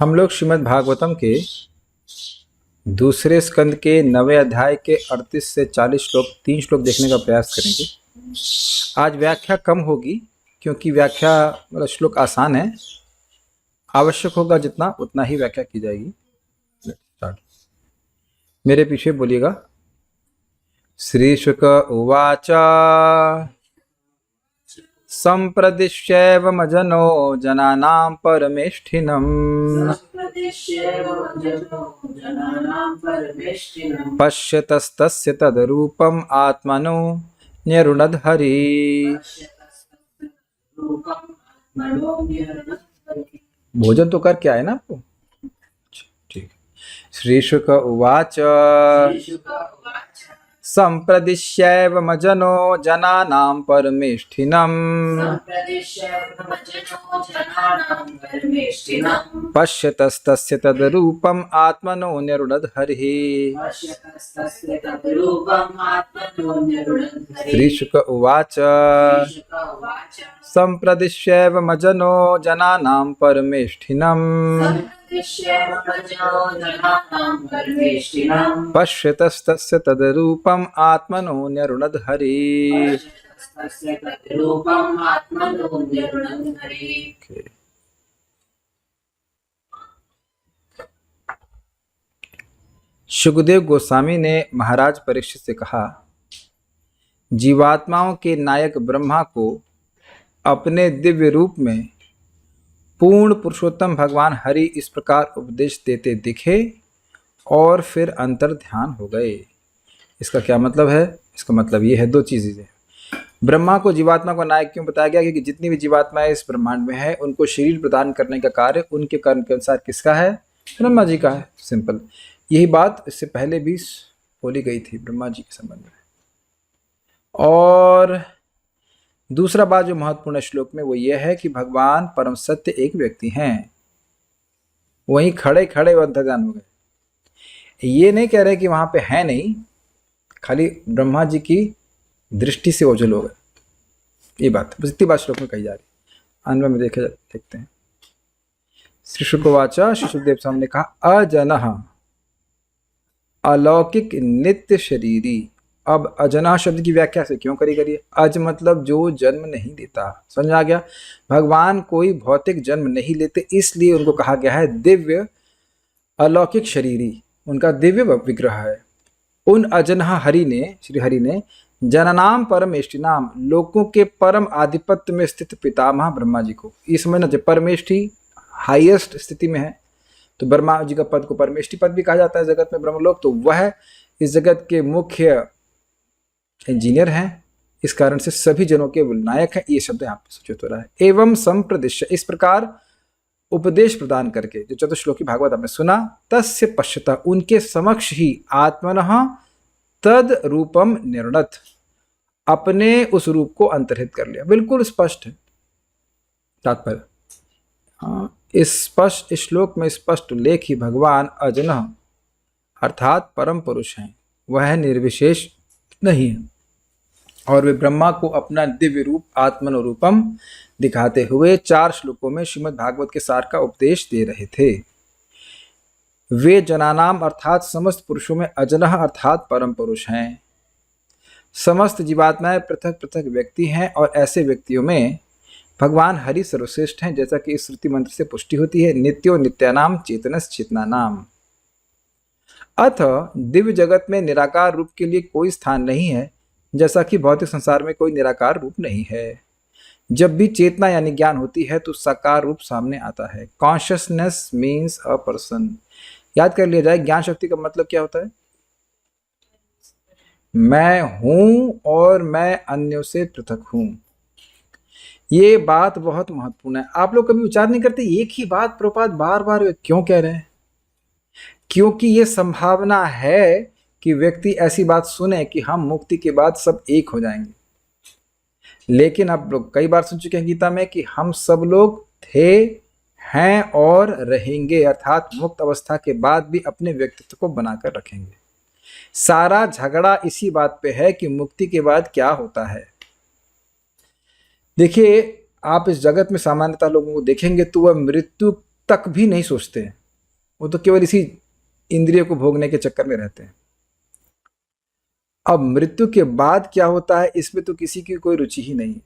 हम लोग श्रीमद् भागवतम के दूसरे स्कंद के 9वें अध्याय के 38 से 40 श्लोक 3 श्लोक देखने का प्रयास करेंगे। आज व्याख्या कम होगी क्योंकि व्याख्या मतलब श्लोक आसान है, आवश्यक होगा जितना उतना ही व्याख्या की जाएगी। स्टार्ट। मेरे पीछे बोलिएगा। श्री शुक उवाच सम्प्रदिश्यैवमजनो जनानां परमेष्ठिनम् पश्यतस्तस्य तद्रूपम् आत्मनो न्यरुणद्धरि। भोजन तो कर क्या है ना आपको? ठीक। श्री शुक उवाच सम्प्रदिश्यैवमजनो जनानां परमेष्ठिनम् पश्यतस्तस्य तद्रूपम् आत्मनो न्यरुणद्धरिः। श्री शुक उवाच सम्प्रदिश्यैवमजनो जनानां परमेष्ठिनम् पश्यतस्तस्य तद्रूपम् आत्मनो न्यरुणद्धरि। सुखदेव गोस्वामी ने महाराज परीक्षित से कहा, जीवात्माओं के नायक ब्रह्मा को अपने दिव्य रूप में पूर्ण पुरुषोत्तम भगवान हरि इस प्रकार उपदेश देते दिखे और फिर अंतर ध्यान हो गए। इसका क्या मतलब है? इसका मतलब ये है, दो चीज़ें। ब्रह्मा को जीवात्मा को नायक क्यों बताया गया? क्योंकि जितनी भी जीवात्माएं इस ब्रह्मांड में है उनको शरीर प्रदान करने का कार्य उनके कर्म के अनुसार किसका है? ब्रह्मा जी का है। सिंपल। यही बात इससे पहले भी बोली गई थी ब्रह्मा जी के संबंध में। और दूसरा बात जो महत्वपूर्ण श्लोक में वो ये है कि भगवान परम सत्य एक व्यक्ति हैं। वहीं खड़े खड़े वो अंतर्ध्यान हो गए। ये नहीं कह रहे कि वहां पे है नहीं, खाली ब्रह्मा जी की दृष्टि से ओझल हो गए। ये बात बस इतनी बात श्लोक में कही जा रही। अन्वय में देखते हैं। श्री शुकवाच, श्री सुखदेव स्वामी ने कहा, अजनः अलौकिक नित्य शरीरी। अब अजना शब्द की व्याख्या से क्यों करिए? अज मतलब जो जन्म नहीं लेता। समझ आ गया? भगवान कोई भौतिक जन्म नहीं लेते, इसलिए उनको कहा गया है दिव्य अलौकिक शरीरी। उनका दिव्य विग्रह है। उन अजनहा हरि ने, श्री हरि ने जननाम परमेष्ठिनाम, लोगों के परम आधिपत्य में स्थित पितामह ब्रह्मा जी को, ये समझना चाहिए। परमेष्ठि हाईएस्ट स्थिति में है, तो ब्रह्मा जी का पद को परमेष्ठि पद भी कहा जाता है जगत में, ब्रह्मलोक। तो वह इस जगत के मुख्य इंजीनियर हैं, इस कारण से सभी जनों के नायक हैं। ये शब्द यहाँ पे सूचित हो रहा है। एवं संप्रदिश्य, इस प्रकार उपदेश प्रदान करके, जो चतुश्लोकी भागवत आपने सुना, तस्य पश्यता, उनके समक्ष ही आत्मनः तद रूपम निर्णत, अपने उस रूप को अंतर्हित कर लिया। बिल्कुल स्पष्ट है तात्पर्य। स्पष्ट इस श्लोक में स्पष्ट उल्लेख ही भगवान अजनः अर्थात परम पुरुष हैं, वह निर्विशेष नहीं है। और वे ब्रह्मा को अपना दिव्य रूप आत्मनोरूपम दिखाते हुए 4 श्लोकों में श्रीमद् भागवत के सार का उपदेश दे रहे थे। वे जनानाम अर्थात समस्त पुरुषों में अजनः अर्थात परम पुरुष हैं। समस्त जीवात्माएं पृथक पृथक व्यक्ति हैं और ऐसे व्यक्तियों में भगवान हरि सर्वश्रेष्ठ हैं, जैसा कि इस श्रुति मंत्र से पुष्टि होती है। नित्यो नित्यानाम चेतनस चेतनानाम। अथ दिव्य जगत में निराकार रूप के लिए कोई स्थान नहीं है, जैसा कि भौतिक संसार में कोई निराकार रूप नहीं है। जब भी चेतना यानी ज्ञान होती है तो साकार रूप सामने आता है। Consciousness means a person. याद कर लिया जाए, ज्ञान शक्ति का मतलब क्या होता है? मैं हूं और मैं अन्यों से पृथक हूं। ये बात बहुत महत्वपूर्ण है। आप लोग कभी विचार नहीं करते एक ही बात प्रभुपाद बार बार क्यों कह रहे हैं? क्योंकि ये संभावना है कि व्यक्ति ऐसी बात सुने कि हम मुक्ति के बाद सब एक हो जाएंगे। लेकिन आप लोग कई बार सुन चुके हैं गीता में कि हम सब लोग थे, हैं और रहेंगे, अर्थात मुक्त अवस्था के बाद भी अपने व्यक्तित्व को बनाकर रखेंगे। सारा झगड़ा इसी बात पे है कि मुक्ति के बाद क्या होता है। देखिए, आप इस जगत में सामान्यतः लोगों को देखेंगे तो वह मृत्यु तक भी नहीं सोचते हैं, वो तो केवल इसी इंद्रिय को भोगने के चक्कर में रहते हैं। अब मृत्यु के बाद क्या होता है इसमें तो किसी की कोई रुचि ही नहीं है।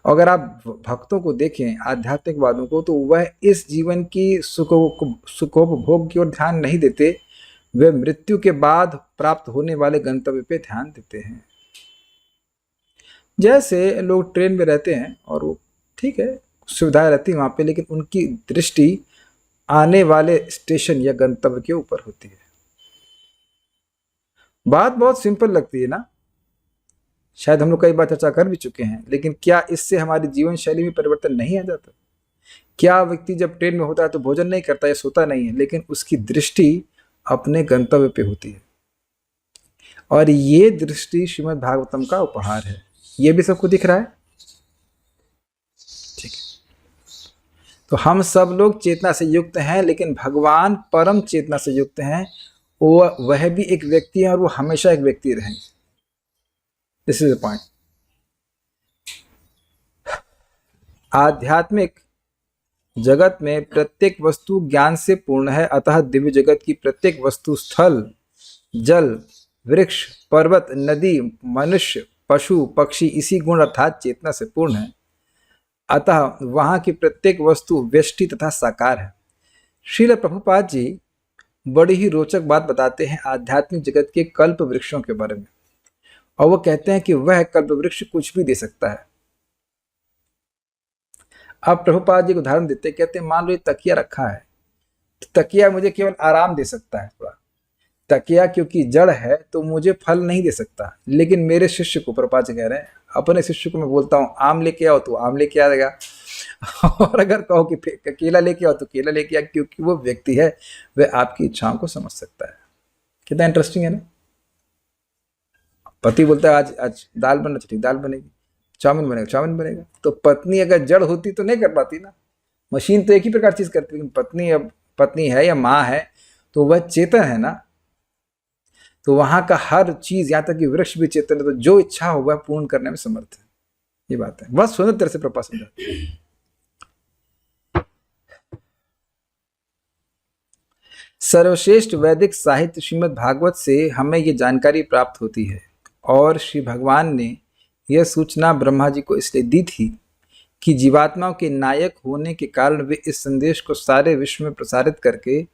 अगर आप भक्तों को देखें, आध्यात्मिकवादों को, तो वह इस जीवन की सुखोपभोग की ओर ध्यान नहीं देते, वे मृत्यु के बाद प्राप्त होने वाले गंतव्य पे ध्यान देते हैं। जैसे लोग ट्रेन में रहते हैं और वो ठीक है, सुविधाएं रहती है वहां पे, लेकिन उनकी दृष्टि आने वाले स्टेशन या गंतव्य के ऊपर होती है। बात बहुत सिंपल लगती है ना, शायद हम लोग कई बार चर्चा कर भी चुके हैं, लेकिन क्या इससे हमारी जीवन शैली में परिवर्तन नहीं आ जाता? क्या व्यक्ति जब ट्रेन में होता है तो भोजन नहीं करता या सोता नहीं है, लेकिन उसकी दृष्टि अपने गंतव्य पे होती है। और ये दृष्टि श्रीमद् भागवतम का उपहार है। ये भी सबको दिख रहा है? ठीक है, तो हम सब लोग चेतना से युक्त हैं, लेकिन भगवान परम चेतना से युक्त हैं। वह भी एक व्यक्ति है और वो हमेशा एक व्यक्ति रहेंगे। This is the point. आध्यात्मिक जगत में प्रत्येक वस्तु ज्ञान से पूर्ण है, अतः दिव्य जगत की प्रत्येक वस्तु स्थल, जल, वृक्ष, पर्वत, नदी, मनुष्य, पशु, पक्षी इसी गुण अर्थात चेतना से पूर्ण है। अतः वहां की प्रत्येक वस्तु व्यष्टि तथा साकार है। श्रील प्रभुपाद जी बड़ी ही रोचक बात बताते हैं आध्यात्मिक जगत के कल्प वृक्षों के बारे में, और वो कहते हैं कि वह कल्प वृक्ष कुछ भी दे सकता है। अब प्रभुपाद जी को उदाहरण देते हैं, कहते हैं मान लो ये तकिया रखा है, तो तकिया मुझे केवल आराम दे सकता है थोड़ा। तकिया क्योंकि जड़ है तो मुझे फल नहीं दे सकता, लेकिन मेरे शिष्य को, प्रभुपाद जी कह रहे हैं, अपने शिष्य को मैं बोलता हूँ आम लेके आओ तो आम लेके आ जाएगा, और अगर कहो कि केला लेके आओ तो केला लेके आ, क्योंकि वो व्यक्ति है, वह आपकी इच्छाओं को समझ सकता है। कितना इंटरेस्टिंग है ना। पति बोलता है आज आज दाल बनना चाहिए, दाल बनेगी, चाउमीन बनेगा, चाउमीन बनेगा। तो पत्नी अगर जड़ होती तो नहीं कर पाती ना। मशीन तो एक ही प्रकार चीज करती है, लेकिन पत्नी अब पत्नी है या माँ है तो वह चेतन है ना, तो वहां का हर चीज, यहाँ तक कि वृक्ष भी चेतन है, तो जो इच्छा हो वह पूर्ण करने में समर्थ है। ये बात है, बस सुंदर तरह से प्रभुपाद समझाते हैं। सर्वश्रेष्ठ वैदिक साहित्य श्रीमद् भागवत से हमें ये जानकारी प्राप्त होती है, और श्री भगवान ने यह सूचना ब्रह्मा जी को इसलिए दी थी कि जीवात्माओं के नायक होने के कारण वे इस संदेश को सारे विश्व में प्रसारित करके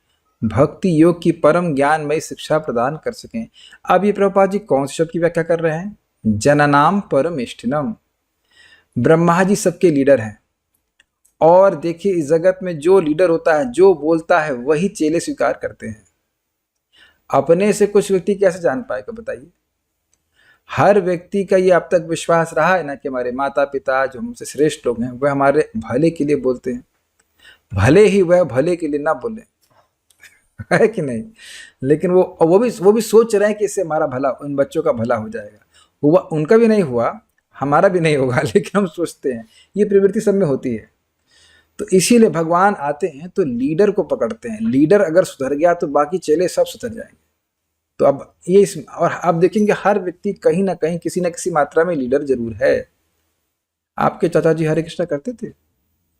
भक्ति योग की परम ज्ञानमयी शिक्षा प्रदान कर सकें। अब ये प्रभुपाद जी कौन से शब्द की व्याख्या कर रहे हैं? जननाम परमेष्ठिनम। ब्रह्मा जी सबके लीडर हैं, और देखिए इस जगत में जो लीडर होता है, जो बोलता है, वही चेले स्वीकार करते हैं। अपने से कुछ व्यक्ति कैसे जान पाएगा बताइए? हर व्यक्ति का ये अब तक विश्वास रहा है ना कि हमारे माता पिता जो हमसे श्रेष्ठ लोग हैं वह हमारे भले के लिए बोलते हैं, भले ही वह भले के लिए ना बोले, है कि नहीं? लेकिन वो भी सोच रहे हैं कि इससे हमारा भला, उन बच्चों का भला हो जाएगा। हुआ उनका भी नहीं हुआ, हमारा भी नहीं होगा, लेकिन हम सोचते हैं। ये प्रवृत्ति सब में होती है। तो इसीलिए भगवान आते हैं तो लीडर को पकड़ते हैं। लीडर अगर सुधर गया तो बाकी चेले सब सुधर जाएंगे। तो अब ये और आप देखेंगे हर व्यक्ति कहीं ना कहीं किसी ना किसी मात्रा में लीडर जरूर है। आपके चाचा जी हरे कृष्णा करते थे,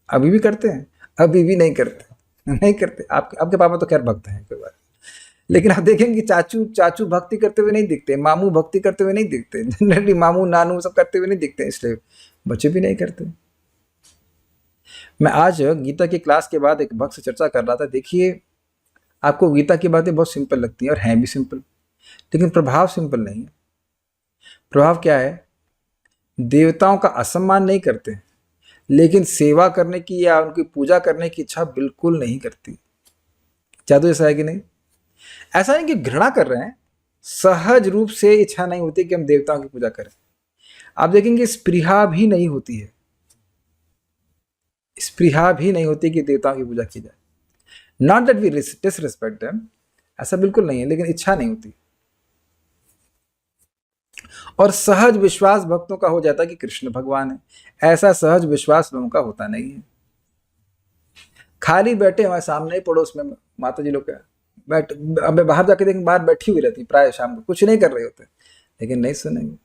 अभी भी करते हैं? अभी भी नहीं करते, नहीं करते। आपके पापा तो खैर भक्त हैं, कोई बात, लेकिन आप देखेंगे चाचू भक्ति करते हुए नहीं दिखते, मामू भक्ति करते हुए नहीं दिखते, जनरली मामू नानू सब करते हुए नहीं दिखते, इसलिए बच्चे भी नहीं करते। मैं आज गीता की क्लास के बाद एक भक्त से चर्चा कर रहा था। देखिए आपको गीता की बातें बहुत सिंपल लगती हैं और हैं भी सिंपल, लेकिन प्रभाव सिंपल नहीं है। प्रभाव क्या है? देवताओं का असम्मान नहीं करते, लेकिन सेवा करने की या उनकी पूजा करने की इच्छा बिल्कुल नहीं करती। जादू ऐसा है कि नहीं? ऐसा नहीं कि घृणा कर रहे हैं, सहज रूप से इच्छा नहीं होती कि हम देवताओं की पूजा करें। आप देखेंगे स्पृहा भी नहीं होती है, स्पृहा भी नहीं होती कि देवताओं की पूजा की जाए। Not that we disrespect them, ऐसा बिल्कुल नहीं है, लेकिन इच्छा नहीं होती। और सहज विश्वास भक्तों का हो जाता है कि कृष्ण भगवान है। ऐसा सहज विश्वास लोगों का होता नहीं है। खाली बैठे हमारे सामने ही पड़ोस में माता जी लोग बैठ, अब बाहर जाके देखेंगे बाहर बैठी हुई रहती, प्राय शाम को कुछ नहीं कर रहे होते, लेकिन नहीं सुनेंगे।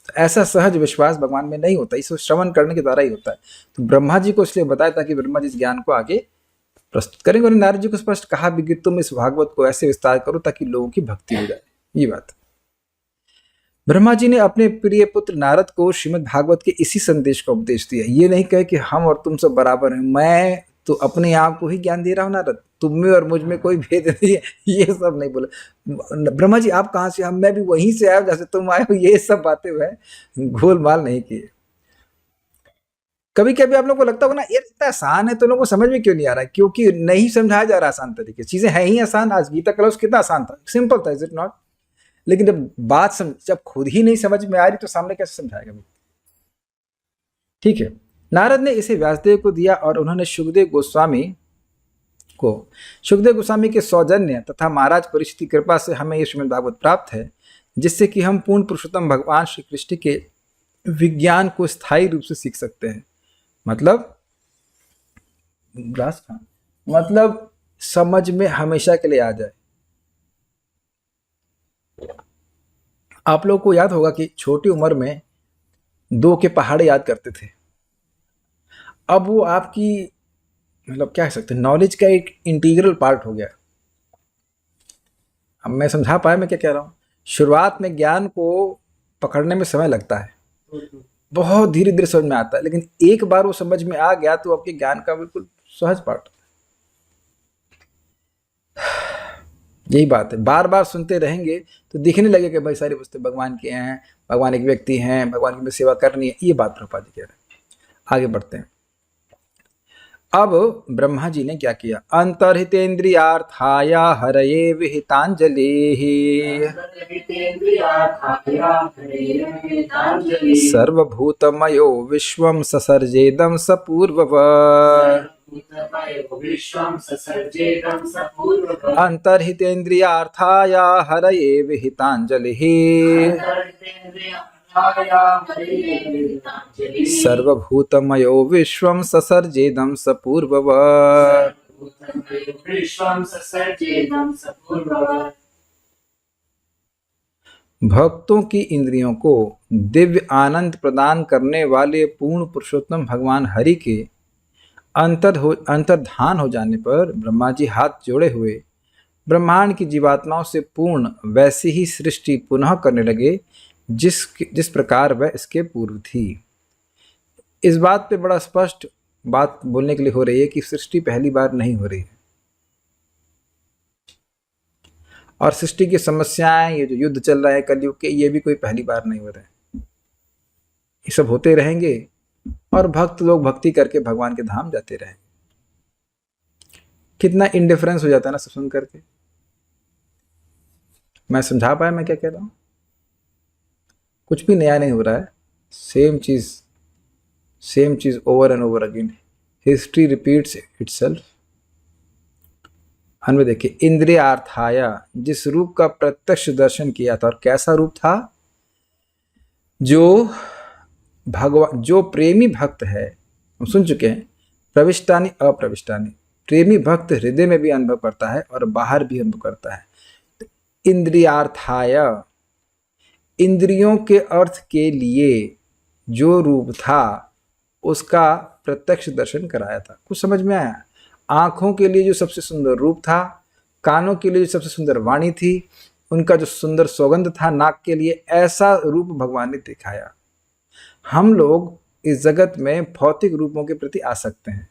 तो ऐसा सहज विश्वास भगवान में नहीं होता, इसे श्रवण करने के द्वारा ही होता है। तो ब्रह्मा जी को इसलिए बताया ताकि ब्रह्मा जी इस ज्ञान को आगे प्रस्तुत करेंगे। और नारद जी को स्पष्ट कहा भी कि तुम इस भागवत को ऐसे विस्तार करो ताकि लोगों की भक्ति हो जाए। ये बात ब्रह्मा जी ने अपने प्रिय पुत्र नारद को श्रीमद् भागवत के इसी संदेश का उपदेश दिया। ये नहीं कहे कि हम और तुम सब बराबर हैं, मैं तो अपने आप को ही ज्ञान दे रहा हूँ नारद, तुम में और मुझ में कोई भेद नहीं है, ये सब नहीं बोले। ब्रह्मा जी आप कहाँ से? हम मैं भी वहीं से आया जैसे तुम आए हो, ये सब बातें हुए गोलमाल नहीं किए। कभी कभी आप लोगों को लगता होगा ना ये इतना आसान है तो लोगों को समझ में क्यों नहीं आ रहा है? क्योंकि नहीं समझाया जा रहा आसान तरीके। चीजें हैं ही आसान। आज गीता क्लास कितना आसान था, सिंपल था, इज इट नॉट? लेकिन जब खुद ही नहीं समझ में आ रही तो सामने कैसे समझाएगा? ठीक है, नारद ने इसे व्यासदेव को दिया और उन्होंने सुखदेव गोस्वामी के सौजन्य तथा महाराज परीक्षित की कृपा से हमें ये श्रीमद् भागवत प्राप्त है, जिससे कि हम पूर्ण पुरुषोत्तम भगवान श्री कृष्ण के विज्ञान को स्थायी रूप से सीख सकते हैं। मतलब समझ में हमेशा के लिए आ जाए। आप लोगों को याद होगा कि छोटी उम्र में 2 के पहाड़े याद करते थे। अब वो आपकी मतलब क्या कह सकते हैं, नॉलेज का एक इंटीग्रल पार्ट हो गया। अब मैं समझा पाया मैं क्या कह रहा हूँ? शुरुआत में ज्ञान को पकड़ने में समय लगता है, बहुत धीरे धीरे समझ में आता है, लेकिन एक बार वो समझ में आ गया तो आपके ज्ञान का बिल्कुल सहज पार्ट। यही बात है, बार बार सुनते रहेंगे तो दिखने लगे कि भाई सारी वस्तु भगवान के हैं, भगवान एक व्यक्ति हैं, भगवान की सेवा करनी है। ये बात प्रभुपाद जी कह रहे हैं। आगे बढ़ते हैं। अब ब्रह्मा जी ने क्या किया? अंतर्हितेन्द्रियार्थाय हरये विहितांजलिः सर्वभूतमयो विश्वं ससर्जेदं सपूर्ववत्। अंतर्हितेन्द्रियार्थाय हरये विहितांजलिः सर्वभूतमयो विश्वं ससर्जेदं सपूर्ववत्। भक्तों की इंद्रियों को दिव्य आनंद प्रदान करने वाले पूर्ण पुरुषोत्तम भगवान हरि के अंतर्धान हो जाने पर ब्रह्मा जी हाथ जोड़े हुए ब्रह्मांड की जीवात्माओं से पूर्ण वैसी ही सृष्टि पुनः करने लगे जिस प्रकार वह इसके पूर्व थी। इस बात पे बड़ा स्पष्ट बात बोलने के लिए हो रही है कि सृष्टि पहली बार नहीं हो रही है, और सृष्टि की समस्याएं, ये जो युद्ध चल रहा है कलयुग के, ये भी कोई पहली बार नहीं हो रहे हैं। ये सब होते रहेंगे और भक्त लोग भक्ति करके भगवान के धाम जाते रहेंगे। कितना इंडिफरेंस हो जाता है ना सब सुन करके। मैं समझा पाया मैं क्या कह रहा हूं? कुछ भी नया नहीं हो रहा है, सेम चीज over and over again. History repeats itself. हमें देखिए, इंद्रियार्थाय, जिस रूप का प्रत्यक्ष दर्शन किया था। और कैसा रूप था? जो भगवान, जो प्रेमी भक्त है, हम सुन चुके हैं, प्रविष्टानि अप्रविष्टानि। प्रेमी भक्त हृदय में भी अनुभव करता है और बाहर भी अनुभव करता है। तो इंद्रियार्थाय, इंद्रियों के अर्थ के लिए जो रूप था उसका प्रत्यक्ष दर्शन कराया था। कुछ समझ में आया? आंखों के लिए जो सबसे सुंदर रूप था, कानों के लिए जो सबसे सुंदर वाणी थी, उनका जो सुंदर सौगंध था नाक के लिए, ऐसा रूप भगवान ने दिखाया। हम लोग इस जगत में भौतिक रूपों के प्रति आसक्त हैं,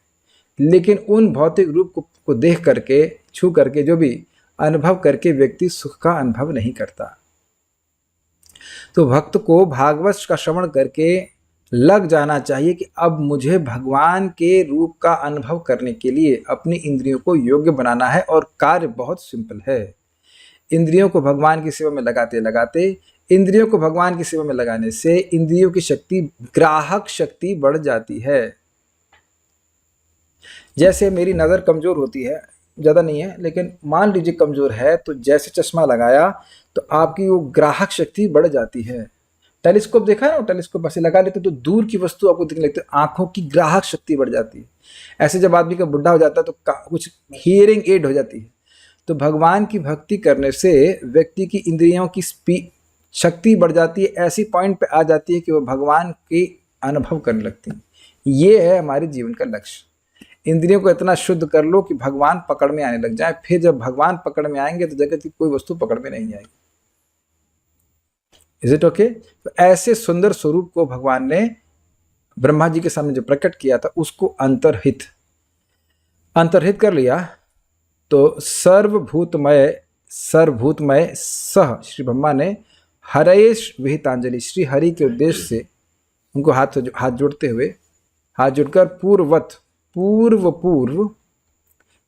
लेकिन उन भौतिक रूप को देख करके, छू करके, जो भी अनुभव करके व्यक्ति सुख का अनुभव नहीं करता। तो भक्त को भागवत का श्रवण करके लग जाना चाहिए कि अब मुझे भगवान के रूप का अनुभव करने के लिए अपनी इंद्रियों को योग्य बनाना है। और कार्य बहुत सिंपल है। इंद्रियों को भगवान की सेवा में लगाते लगाते, इंद्रियों को भगवान की सेवा में लगाने से इंद्रियों की शक्ति, ग्राहक शक्ति बढ़ जाती है। जैसे मेरी नज़र कमज़ोर होती है, ज़्यादा नहीं है, लेकिन मान लीजिए कमज़ोर है, तो जैसे चश्मा लगाया तो आपकी वो ग्राहक शक्ति बढ़ जाती है। टेलीस्कोप देखा है ना, टेलीस्कोप ऐसे लगा लेते तो दूर की वस्तु आपको दिखने लगती है, आंखों की ग्राहक शक्ति बढ़ जाती है। ऐसे जब आदमी का बुढ़ा हो जाता है तो कुछ हियरिंग एड हो जाती है। तो भगवान की भक्ति करने से व्यक्ति की इंद्रियों की शक्ति बढ़ जाती है, ऐसी पॉइंट पे आ जाती है कि वो भगवान की अनुभव करने लगती है। ये है हमारे जीवन का लक्ष्य। इंद्रियों को इतना शुद्ध कर लो कि भगवान पकड़ में आने लग जाए। फिर जब भगवान पकड़ में आएंगे तो जगत की कोई वस्तु पकड़ में नहीं आएगी। Is it okay? तो ऐसे सुंदर स्वरूप को भगवान ने ब्रह्मा जी के सामने जो प्रकट किया था उसको अंतर्हित कर लिया। तो सर्वभूतमय सह श्री ब्रह्मा ने हरेश विहितांजलि, श्री हरि के उद्देश्य से उनको हाथ जोड़ते हुए, हाथ जोड़कर पूर्व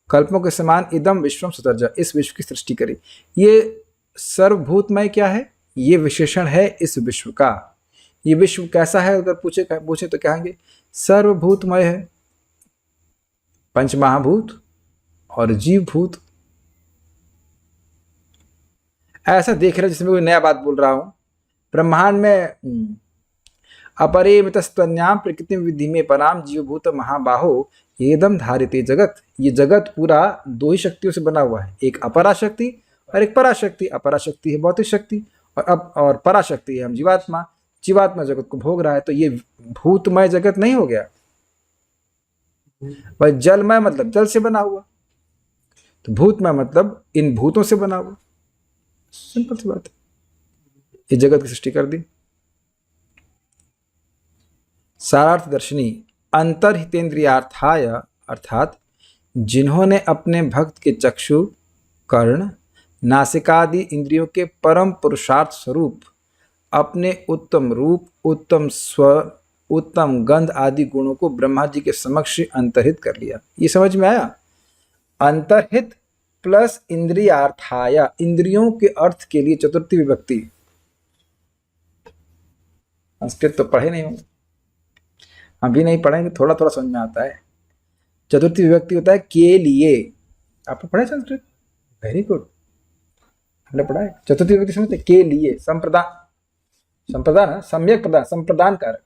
कल्पों के समान इदम विश्वम सुतर्जा, इस विश्व की सृष्टि करी। ये सर्वभूतमय क्या है? ये विशेषण है इस विश्व का। ये विश्व कैसा है अगर पूछे तो कहेंगे सर्वभूतमय है, पंचमहाभूत और जीवभूत। ऐसा देख रहे जैसे मैं कोई नया बात बोल रहा हूं। ब्रह्मांड में अपरिमितस्तन्याम प्रकृति विधि में पराम जीवभूत महाबाहो एकदम धारिते जगत। ये जगत पूरा दो ही शक्तियों से बना हुआ है, एक अपराशक्ति और एक पराशक्ति। अपराशक्ति है भौतिक शक्ति और पराशक्ति है हम जीवात्मा। जीवात्मा जगत को भोग रहा है, तो ये भूतमय जगत नहीं हो गया। भाई जलमय मतलब जल से बना हुआ, तो भूतमय मतलब इन भूतों से बना हुआ। सिंपल सी बात है। इस जगत की सृष्टि कर दी। सारार्थ दर्शनी अंतर्हितेन्द्रियार्थाय, अर्थात जिन्होंने अपने भक्त के चक्षु, कर्ण, नासिकादि इंद्रियों के परम पुरुषार्थ स्वरूप अपने उत्तम रूप, उत्तम स्वर, उत्तम गंध आदि गुणों को ब्रह्मा जी के समक्ष अंतर्हित कर लिया। ये समझ में आया? अंतर्हित प्लस इंद्रियार्थाय, इंद्रियों के अर्थ के लिए चतुर्थी विभक्ति। संस्कृत तो पढ़े नहीं होंगे, हम भी नहीं पढ़ेंगे, थोड़ा थोड़ा समझ में आता है। चतुर्थी विभक्ति होता है के लिए। आपने पढ़ा है संस्कृत? वेरी गुड, हमने पढ़ा है। चतुर्थी विभक्ति समझते? के लिए, संप्रदान, सम्यक प्रदान, संप्रदान कारक।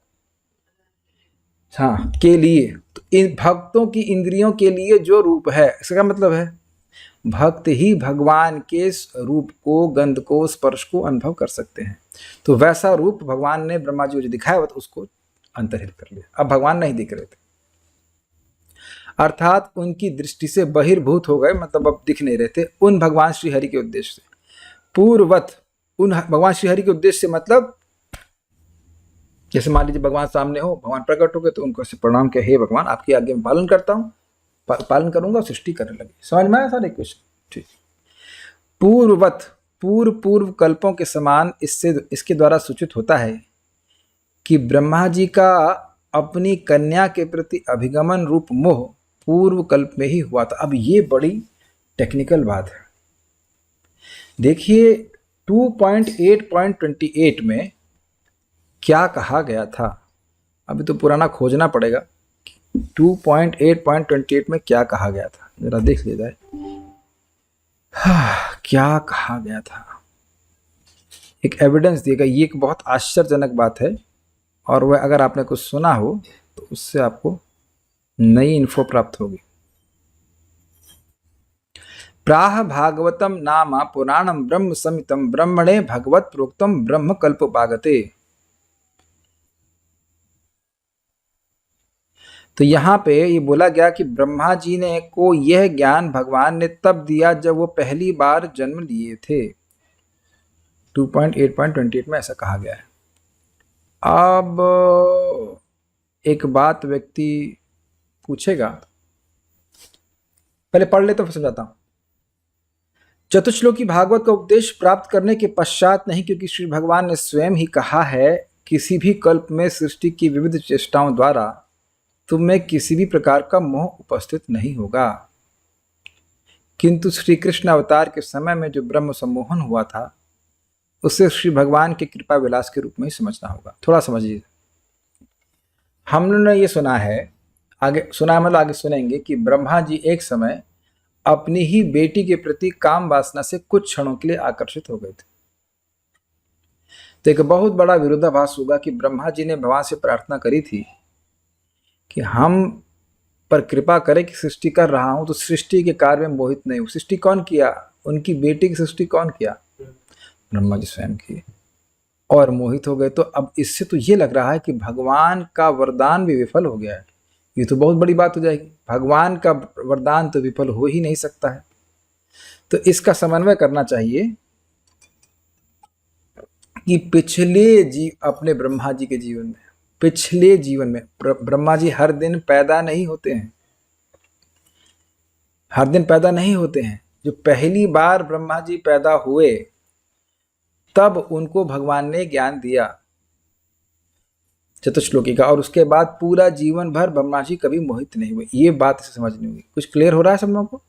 हाँ, के लिए। तो इन भक्तों की इंद्रियों के लिए जो रूप है, इसका मतलब है भक्त ही भगवान के रूप को, गंध को, स्पर्श को अनुभव कर सकते हैं। तो वैसा रूप भगवान ने ब्रह्मा जी को जो दिखाया हुआ था उसको अंतर्हित कर लिया। अब भगवान नहीं दिख रहे थे, अर्थात उनकी दृष्टि से बहिर्भूत हो गए, मतलब अब दिख नहीं रहे थे उन भगवान श्री हरि के उद्देश्य से। पूर्वत, उन भगवान श्री हरि के उद्देश्य से मतलब जैसे मान लीजिए भगवान सामने हो, भगवान प्रकट हो गए, तो उनको ऐसे प्रणाम किया, हे भगवान आपकी आज्ञा में पालन करता हूँ, पालन करूंगा, सृष्टि करने लगे। समझ में आया सारे क्वेश्चन? ठीक। पूर्ववत, पूर्व कल्पों के समान इसके द्वारा सूचित होता है कि ब्रह्मा जी का अपनी कन्या के प्रति अभिगमन रूप मोह पूर्व कल्प में ही हुआ था। अब ये बड़ी टेक्निकल बात है। देखिए 2.8.28 में क्या कहा गया था, अभी तो पुराना खोजना पड़ेगा। 2.8.28 में क्या कहा गया था, जरा देख लिया जाए। क्या कहा गया था, एक एविडेंस दिएगा। ये एक बहुत आश्चर्यजनक बात है, और वह अगर आपने कुछ सुना हो तो उससे आपको नई इन्फो प्राप्त होगी। प्राह भागवतम नामा पुराणम ब्रह्म समितम ब्रह्मणे भगवत प्रोक्तम ब्रह्म कल्पोपागते। तो यहाँ पे ये बोला गया कि ब्रह्मा जी ने को यह ज्ञान भगवान ने तब दिया जब वो पहली बार जन्म लिए थे। 2.8.28 में ऐसा कहा गया है। अब एक बात व्यक्ति पूछेगा, पहले पढ़ ले तो फिर समझाता हूं। चतुश्लोकी भागवत का उपदेश प्राप्त करने के पश्चात नहीं, क्योंकि श्री भगवान ने स्वयं ही कहा है, किसी भी कल्प में सृष्टि की विविध चेष्टाओं द्वारा तुम में किसी भी प्रकार का मोह उपस्थित नहीं होगा, किंतु श्री कृष्ण अवतार के समय में जो ब्रह्म सम्मोहन हुआ था उसे श्री भगवान के कृपा विलास के रूप में ही समझना होगा। थोड़ा समझिए। हम लोगों ने ये सुना है, आगे सुना मतलब आगे सुनेंगे, कि ब्रह्मा जी एक समय अपनी ही बेटी के प्रति काम वासना से कुछ क्षणों के लिए आकर्षित हो गए थे। तो एक बहुत बड़ा विरोधाभास होगा कि ब्रह्मा जी ने भगवान से प्रार्थना करी थी कि हम पर कृपा करें कि सृष्टि कर रहा हूं तो सृष्टि के कार्य में मोहित नहीं हूं। सृष्टि कौन किया? उनकी बेटी की सृष्टि कौन किया? ब्रह्मा जी स्वयं किए। और मोहित हो गए। तो अब इससे तो ये लग रहा है कि भगवान का वरदान भी विफल हो गया है। ये तो बहुत बड़ी बात हो जाएगी, भगवान का वरदान तो विफल हो ही नहीं सकता है। तो इसका समन्वय करना चाहिए कि अपने ब्रह्मा जी के जीवन में, पिछले जीवन में ब्रह्मा जी हर दिन पैदा नहीं होते हैं, हर दिन पैदा नहीं होते हैं। जो पहली बार ब्रह्मा जी पैदा हुए तब उनको भगवान ने ज्ञान दिया चतुश्लोकी का, और उसके बाद पूरा जीवन भर ब्रह्मा जी कभी मोहित नहीं हुए। ये बात से समझनी होगी। कुछ क्लियर हो रहा है सब लोगों को?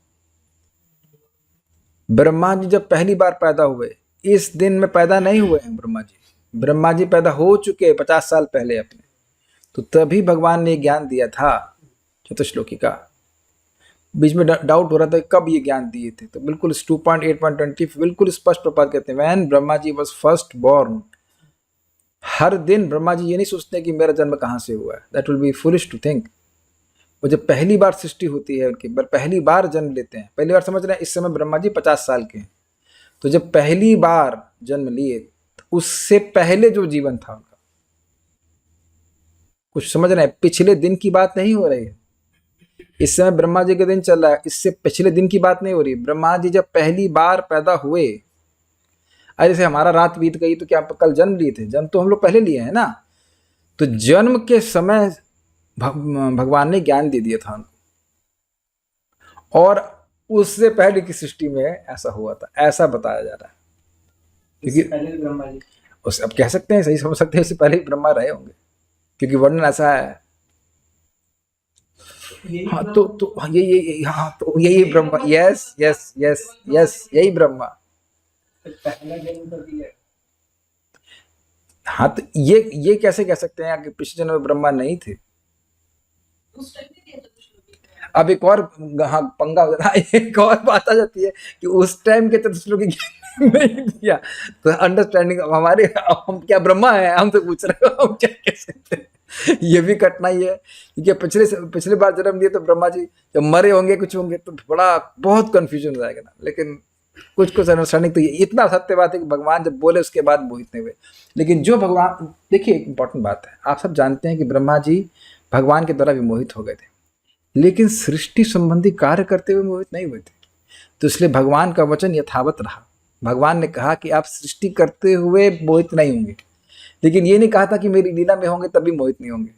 ब्रह्मा जी जब पहली बार पैदा हुए, इस दिन में पैदा नहीं हुए हैं ब्रह्मा जी पैदा हो चुके 50 साल पहले अपने। तो तभी भगवान ने ज्ञान दिया था चतुश्लोकी का। बीच में डाउट हो रहा था कब ये ज्ञान दिए थे, तो बिल्कुल 2.8.20 बिल्कुल स्पष्ट प्रपात कहते हैं, when Brahma ji was first born. हर दिन ब्रह्मा जी ये नहीं सोचते कि मेरा जन्म कहाँ से हुआ है, that will be foolish to think. वो जब पहली बार सृष्टि होती है उनकी, पहली बार जन्म लेते हैं, पहली बार समझ रहे हैं, इस समय ब्रह्मा जी 50 साल के हैं। तो जब पहली बार जन्म लिए, तो उससे पहले जो जीवन था उनका, कुछ समझ रहे हैं, पिछले दिन की बात नहीं हो रही है। इस समय ब्रह्मा जी का दिन चल रहा है, इससे पिछले दिन की बात नहीं हो रही। ब्रह्मा जी जब पहली बार पैदा हुए, अरे जैसे हमारा रात बीत गई तो क्या कल जन्म लिए थे? जन्म तो हम लोग पहले लिए हैं ना। तो जन्म के समय भगवान ने ज्ञान दे दिया था उनको, और उससे पहले की सृष्टि में ऐसा हुआ था, ऐसा बताया जा रहा है। क्योंकि पहले ब्रह्मा जी, उस अब कह सकते हैं, सही समझ सकते हैं, इससे पहले ही ब्रह्मा रहे होंगे, क्योंकि वर्णन ऐसा है। हाँ तो ये हाँ तो यही Brahma, yes yes yes yes, यही ब्रह्मा पहला जन्म कर दिया। हाँ तो ये कैसे कह सकते हैं कि पिछले जन्म में ब्रह्मा नहीं थे? अब एक और हाँ पंगा, एक और बात आ जाती है कि उस टाइम के चतुश्लोकी नहीं दिया, तो अंडरस्टैंडिंग हमारे, हम क्या ब्रह्मा है, हम तो पूछ रहे हो, हम क्या कह सकते हैं? ये भी कठिनाई है, क्योंकि पिछले बार जन्म लिए तो ब्रह्मा जी जब मरे होंगे, कुछ होंगे, तो बड़ा बहुत कंफ्यूजन हो जाएगा ना। लेकिन कुछ अंडरस्टैंडिंग तो ये इतना सत्य बात है कि भगवान जब बोले उसके बाद मोहित नहीं हुए। लेकिन जो भगवान, देखिए एक इंपॉर्टेंट बात है, आप सब जानते हैं कि ब्रह्मा जी भगवान के द्वारा भी मोहित हो गए थे, लेकिन सृष्टि संबंधी कार्य करते हुए मोहित नहीं हुए थे। तो इसलिए भगवान का वचन यथावत रहा। भगवान ने कहा कि आप सृष्टि करते हुए मोहित नहीं होंगे, लेकिन ये नहीं कहा था कि मेरी लीला में होंगे तभी मोहित नहीं होंगे।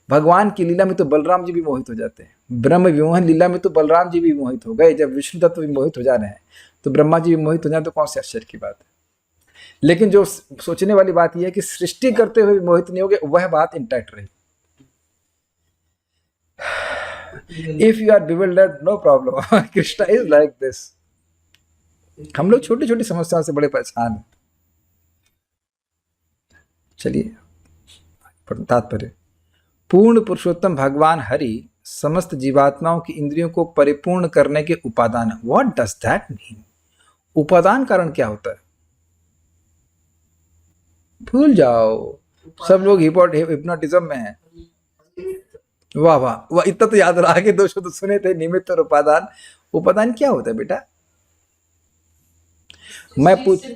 भगवान की लीला में तो बलराम जी भी मोहित हो जाते हैं। ब्रह्म विमोहन लीला में तो बलराम जी भी मोहित हो गए। जब विष्णु तत्व भी मोहित हो जा रहे हैं, तो ब्रह्मा जी भी मोहित हो जाए, तो कौन से आश्चर्य की बात है? लेकिन जो सोचने वाली बात यह है कि सृष्टि करते हुए मोहित नहीं होगे, वह बात इंटैक्ट रही। If you are bewildered, no problem. Krishna is like this. हम लोग छोटी छोटी समस्याओं से बड़े परेशान हैं। चलिए तात्पर्य, पूर्ण पुरुषोत्तम भगवान हरि समस्त जीवात्माओं की इंद्रियों को परिपूर्ण करने के उपादान। What does that mean? उपादान कारण क्या होता है? भूल जाओ, सब लोग हिप्नोटिज्म में है। वाह वाह वाह, इतना तो याद रहा कि 2 शब्द सुने थे, निमित्त और उपादान। उपादान क्या होता है बेटा? मैं पूछ,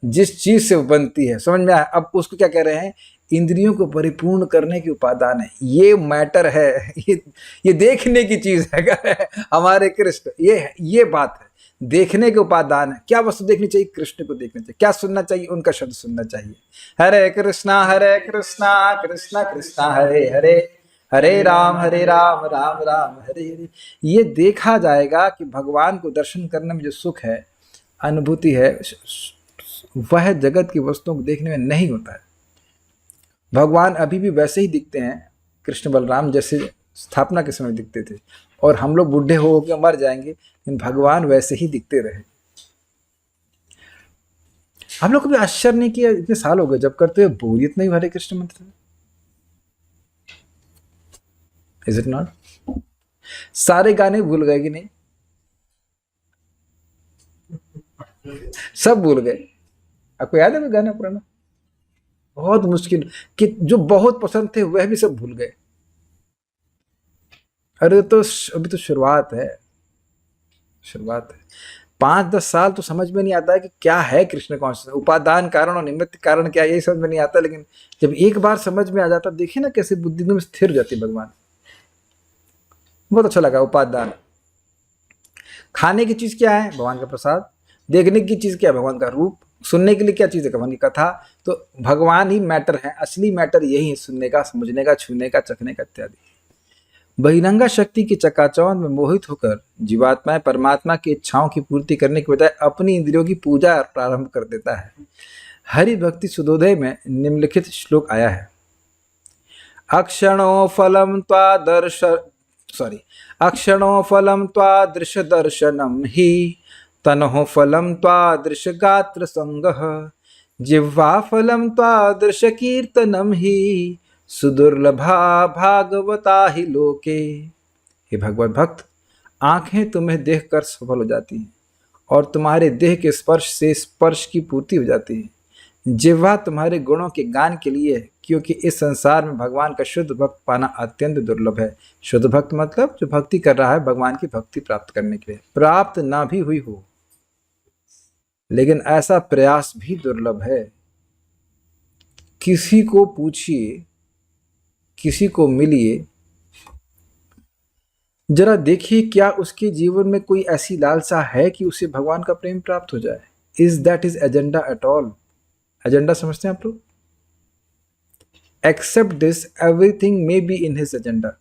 जिस चीज से बनती है, समझ में आया? अब उसको क्या कह रहे हैं? इंद्रियों को परिपूर्ण करने की उपादान है। ये मैटर है, ये देखने की चीज है हमारे कृष्ण, ये बात है, देखने के उपादान है। क्या वस्तु देखनी चाहिए? कृष्ण को देखना चाहिए। क्या सुनना चाहिए? उनका शब्द सुनना चाहिए। हरे कृष्णा कृष्णा कृष्णा हरे हरे, हरे राम राम राम हरे हरे। ये देखा जाएगा कि भगवान को दर्शन करने में जो सुख है, अनुभूति है, वह जगत की वस्तुओं को देखने में नहीं होता है। भगवान अभी भी वैसे ही दिखते हैं, कृष्ण बलराम जैसे स्थापना के समय दिखते थे, और हम लोग बूढ़े हो के मर जाएंगे, लेकिन भगवान वैसे ही दिखते रहे। हम लोग कभी आश्चर्य नहीं किया, इतने साल हो गए जब करते हुए बोरियत नहीं हरे कृष्ण मंत्र? Is it not? सारे गाने भूल गए कि नहीं? सब भूल गए। आपको याद है वो गाना पुराना? बहुत मुश्किल कि जो बहुत पसंद थे वह भी सब भूल गए। अरे तो अभी तो शुरुआत है। शुरुआत है। 5-10 साल तो समझ में नहीं आता है कि क्या है कृष्ण कॉन्शियसनेस, उपादान कारण और निमित्त कारण क्या है, यही समझ में नहीं आता। लेकिन जब एक बार समझ में आ जाता, देखिए ना कैसे बुद्धि में स्थिर हो जाती है भगवान। बहुत अच्छा लगा। उपादान, खाने की चीज क्या है? भगवान का प्रसाद। देखने की चीज क्या है? भगवान का रूप। सुनने के लिए क्या चीज है? भगवान की कथा। तो भगवान ही मैटर है, असली मैटर यही है, सुनने का, समझने का, छूने का, चखने का इत्यादि। बहिरंगा शक्ति की चकाचौंध में मोहित होकर जीवात्मा परमात्मा की इच्छाओं की पूर्ति करने के बजाय अपनी इंद्रियों की पूजा प्रारंभ कर देता है। हरि भक्ति सुधोदय में निम्नलिखित श्लोक आया है। अक्षणो फलम त्वादर्श अक्षणो फलम त्वादृश दर्शनम ही तनहो फलम त्वादृश गात्र संगः जिह्वा फलम त्वादृश कीर्तनम ही सुदुर्लभा भागवता ही लोके। हे भगवत भक्त, आंखें तुम्हें देखकर सफल हो जाती हैं और तुम्हारे देह के स्पर्श से स्पर्श की पूर्ति हो जाती है। जिह्वा तुम्हारे गुणों के गान के लिए है, क्योंकि इस संसार में भगवान का शुद्ध भक्त पाना अत्यंत दुर्लभ है। शुद्ध भक्त मतलब जो भक्ति कर रहा है भगवान की भक्ति प्राप्त करने के लिए, प्राप्त ना भी हुई हो, लेकिन ऐसा प्रयास भी दुर्लभ है। किसी को पूछिए, किसी को मिलिए, जरा देखिए क्या उसके जीवन में कोई ऐसी लालसा है कि उसे भगवान का प्रेम प्राप्त हो जाए। Is that is agenda at all? Agenda समझते हैं आप लोग? Except this, everything may be in his agenda.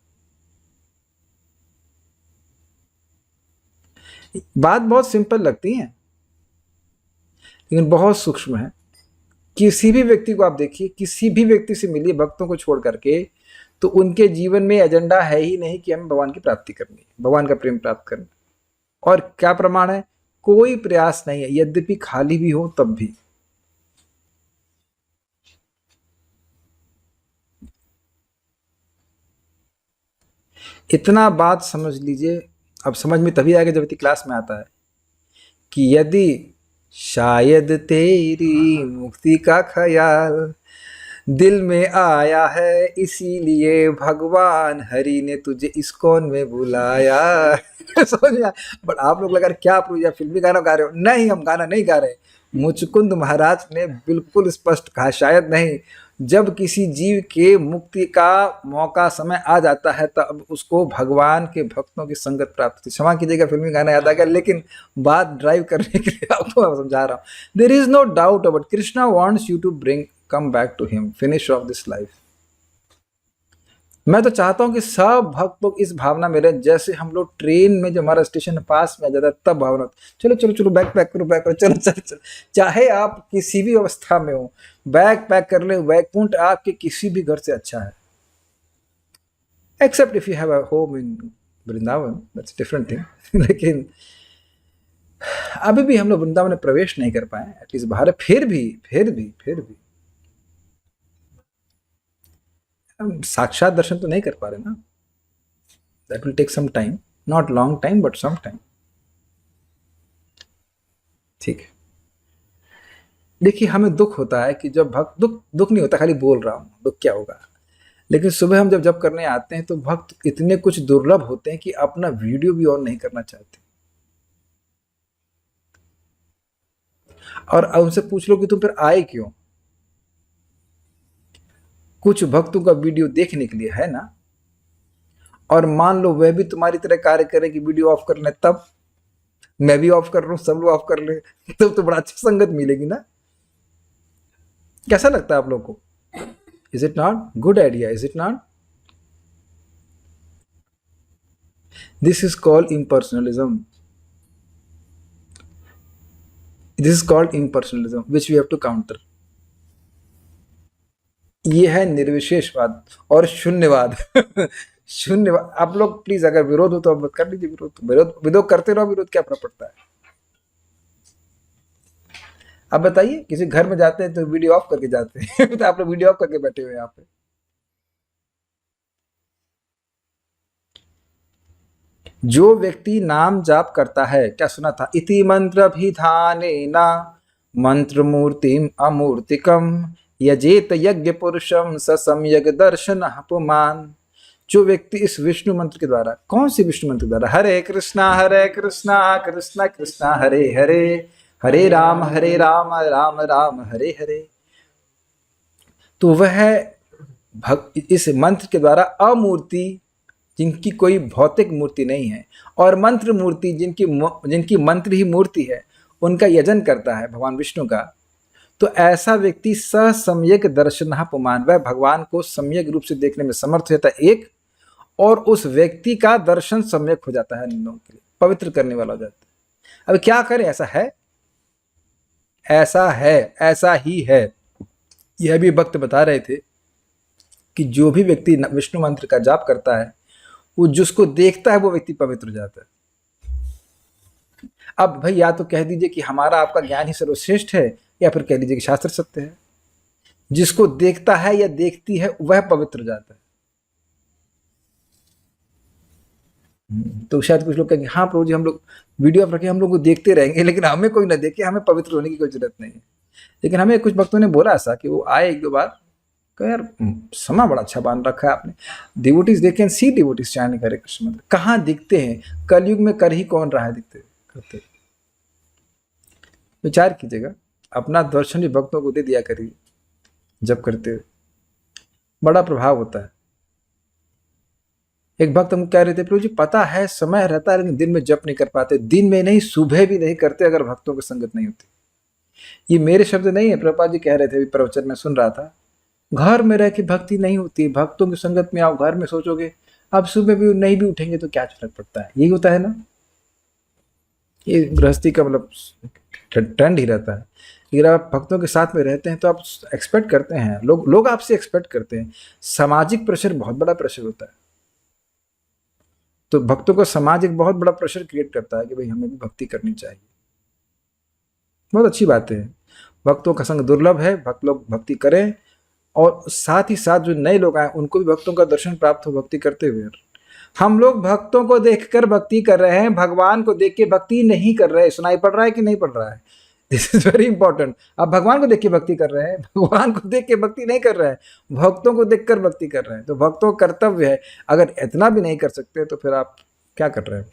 बात बहुत सिंपल लगती है लेकिन बहुत सूक्ष्म है। किसी भी व्यक्ति को आप देखिए, किसी भी व्यक्ति से मिलिए भक्तों को छोड़ करके, तो उनके जीवन में एजेंडा है ही नहीं कि हमें भगवान की प्राप्ति करनी है, भगवान का प्रेम प्राप्त करना। और क्या प्रमाण है? कोई प्रयास नहीं है, यद्यपि खाली भी हो तब भी। इतना बात समझ लीजिए, अब समझ में तभी आएगा जब इतनी क्लास में आता है कि यदि शायद तेरी मुक्ति का ख्याल दिल में आया है, इसीलिए भगवान हरि ने तुझे इस्कॉन में बुलाया। समझ में? बट आप लोग लगा क्या आप फिल्मी गाना गा रहे हो? नहीं, हम गाना नहीं गा रहे। मुचकुंद महाराज ने बिल्कुल स्पष्ट कहा, शायद नहीं, जब किसी जीव के मुक्ति का मौका समय आ जाता है तब उसको भगवान के भक्तों की संगत प्राप्त होती है। क्षमा कीजिएगा, फिल्मी गाना याद आ गया, लेकिन बात ड्राइव करने के लिए आपको समझा रहा हूँ। There is no doubt about Krishna wants you to bring come back to him, finish off this life. मैं तो चाहता हूं कि सब भक्त लोग इस भावना में रहे, जैसे हम लोग ट्रेन में जब हमारा स्टेशन पास में आ जाता है तब भावना, चलो चलो चलो बैग पैक करो, बैग करो, चलो चलो चलो। चाहे आप किसी भी अवस्था में हो, बैग पैक कर ले। वैकुंठ आपके किसी भी घर से अच्छा है, except if you have a home in Vrindavan, that's different thing. लेकिन अभी भी हम लोग वृंदावन में प्रवेश नहीं कर पाए, एटलीस्ट बाहर। फिर भी हम साक्षात दर्शन तो नहीं कर पा रहे ना। That will take some time, not long time but some time. ठीक है, देखिए हमें दुख होता है कि जब भक्त, दुख नहीं होता, खाली बोल रहा हूं दुख क्या होगा। लेकिन सुबह हम जब जब करने आते हैं तो भक्त इतने कुछ दुर्लभ होते हैं कि अपना वीडियो भी ऑन नहीं करना चाहते। और उनसे पूछ लो कि तुम फिर आए क्यों? कुछ भक्तों का वीडियो देखने के लिए है ना, और मान लो वह भी तुम्हारी तरह कार्य करे कि वीडियो ऑफ कर ले, तब मैं भी ऑफ कर रहा हूं, सब लोग ऑफ कर ले, तब तो बड़ा अच्छा संगत मिलेगी ना। कैसा लगता है आप लोग को? Is it not good idea? Is it not? This is called impersonalism. This is called impersonalism which we have to counter. ये है निर्विशेषवाद और शून्यवाद। शून्यवाद। आप लोग प्लीज, अगर विरोध हो तो आप कर लीजिए विरोध, विरोध करते रहो, विरोध क्या फर्क पड़ता है? आप बताइए, किसी घर में जाते हैं तो वीडियो ऑफ करके जाते हैं। तो आप लोग वीडियो ऑफ करके बैठे हुए यहाँ पे। जो व्यक्ति नाम जाप करता है, क्या सुना था? इति मंत्र अभिधानेना मंत्र मूर्तिम अमूर्तिकम यजेत यज्ञ पुरुषम स सम्यक दर्शन पुमान। जो व्यक्ति इस विष्णु मंत्र के द्वारा, कौन सी विष्णु मंत्र के द्वारा, हरे कृष्णा कृष्णा कृष्णा हरे हरे, हरे राम राम राम हरे हरे, तो वह इस मंत्र के द्वारा अमूर्ति, जिनकी कोई भौतिक मूर्ति नहीं है, और मंत्र मूर्ति, जिनकी मंत्र ही मूर्ति है, उनका यजन करता है भगवान विष्णु का, तो ऐसा व्यक्ति ससम्यक दर्शनः पुमान, वह भगवान को सम्यक रूप से देखने में समर्थ होता है एक, और उस व्यक्ति का दर्शन सम्यक हो जाता है, इन लोगों के लिए पवित्र करने वाला हो जाता है। अब क्या करें, ऐसा है, ऐसा ही है। यह भी भक्त बता रहे थे कि जो भी व्यक्ति विष्णु मंत्र का जाप करता है, वो जिसको देखता है वो व्यक्ति पवित्र हो जाता है। अब भाई या तो कह दीजिए कि हमारा आपका ज्ञान ही सर्वश्रेष्ठ है, या फिर कह लीजिए कि शास्त्र सत्य है। जिसको देखता है या देखती है वह पवित्र हो जाता है। तो शायद कुछ लोग कहेंगे हाँ प्रभु जी, हम लोग वीडियो आप रखे, हम लोग को देखते रहेंगे, लेकिन हमें कोई ना देखे, हमें पवित्र होने की कोई जरूरत नहीं है। लेकिन हमें कुछ भक्तों ने बोला ऐसा कि वो आए एक दो बार, कहा यार समय बड़ा अच्छा बांध रखा है आपने, devotees they can see devotees chanting Hare Krishna मंत्र, कहाँ दिखते हैं, कलयुग में कर ही कौन रहा है दिखते करते। विचार कीजिएगा, अपना दर्शन भी भक्तों को दे दिया करिए जब करते हुए, बड़ा प्रभाव होता है। एक भक्त हमको कह रहे थे, प्रभु जी पता है समय रहता है लेकिन दिन में जप नहीं कर पाते, दिन में नहीं सुबह भी नहीं करते अगर भक्तों की संगत नहीं होती। ये मेरे शब्द नहीं है, प्रभुपाद जी कह रहे थे, अभी प्रवचन में सुन रहा था। घर में रह के भक्ति नहीं होती, भक्तों की संगत में आओ, घर में सोचोगे अब सुबह भी नहीं भी उठेंगे तो क्या फर्क पड़ता है, यही होता है ना। ये गृहस्थी का मतलब ट्रेंड ही रहता है। अगर आप भक्तों के साथ में रहते हैं तो आप एक्सपेक्ट करते हैं, लोग आपसे एक्सपेक्ट करते हैं। सामाजिक प्रेशर बहुत बड़ा प्रेशर होता है, तो भक्तों को समाज एक बहुत बड़ा प्रेशर क्रिएट करता है कि भाई हमें भी भक्ति करनी चाहिए। बहुत अच्छी बात है, भक्तों का संग दुर्लभ है, भक्त लोग भक्ति करें, और साथ ही साथ जो नए लोग आए उनको भी भक्तों का दर्शन प्राप्त हो भक्ति करते हुए। हम लोग भक्तों को देखकर भक्ति कर रहे हैं, भगवान को देख के भक्ति नहीं कर रहे। सुनाई पड़ रहा है कि नहीं पड़ रहा है? This is very important. आप भगवान को देख के भक्ति कर रहे हैं, भगवान को देख के भक्ति नहीं कर रहे हैं, भक्तों को देखकर भक्ति कर रहे हैं। तो भक्तों का कर्तव्य है, अगर इतना भी नहीं कर सकते तो फिर आप क्या कर रहे हैं?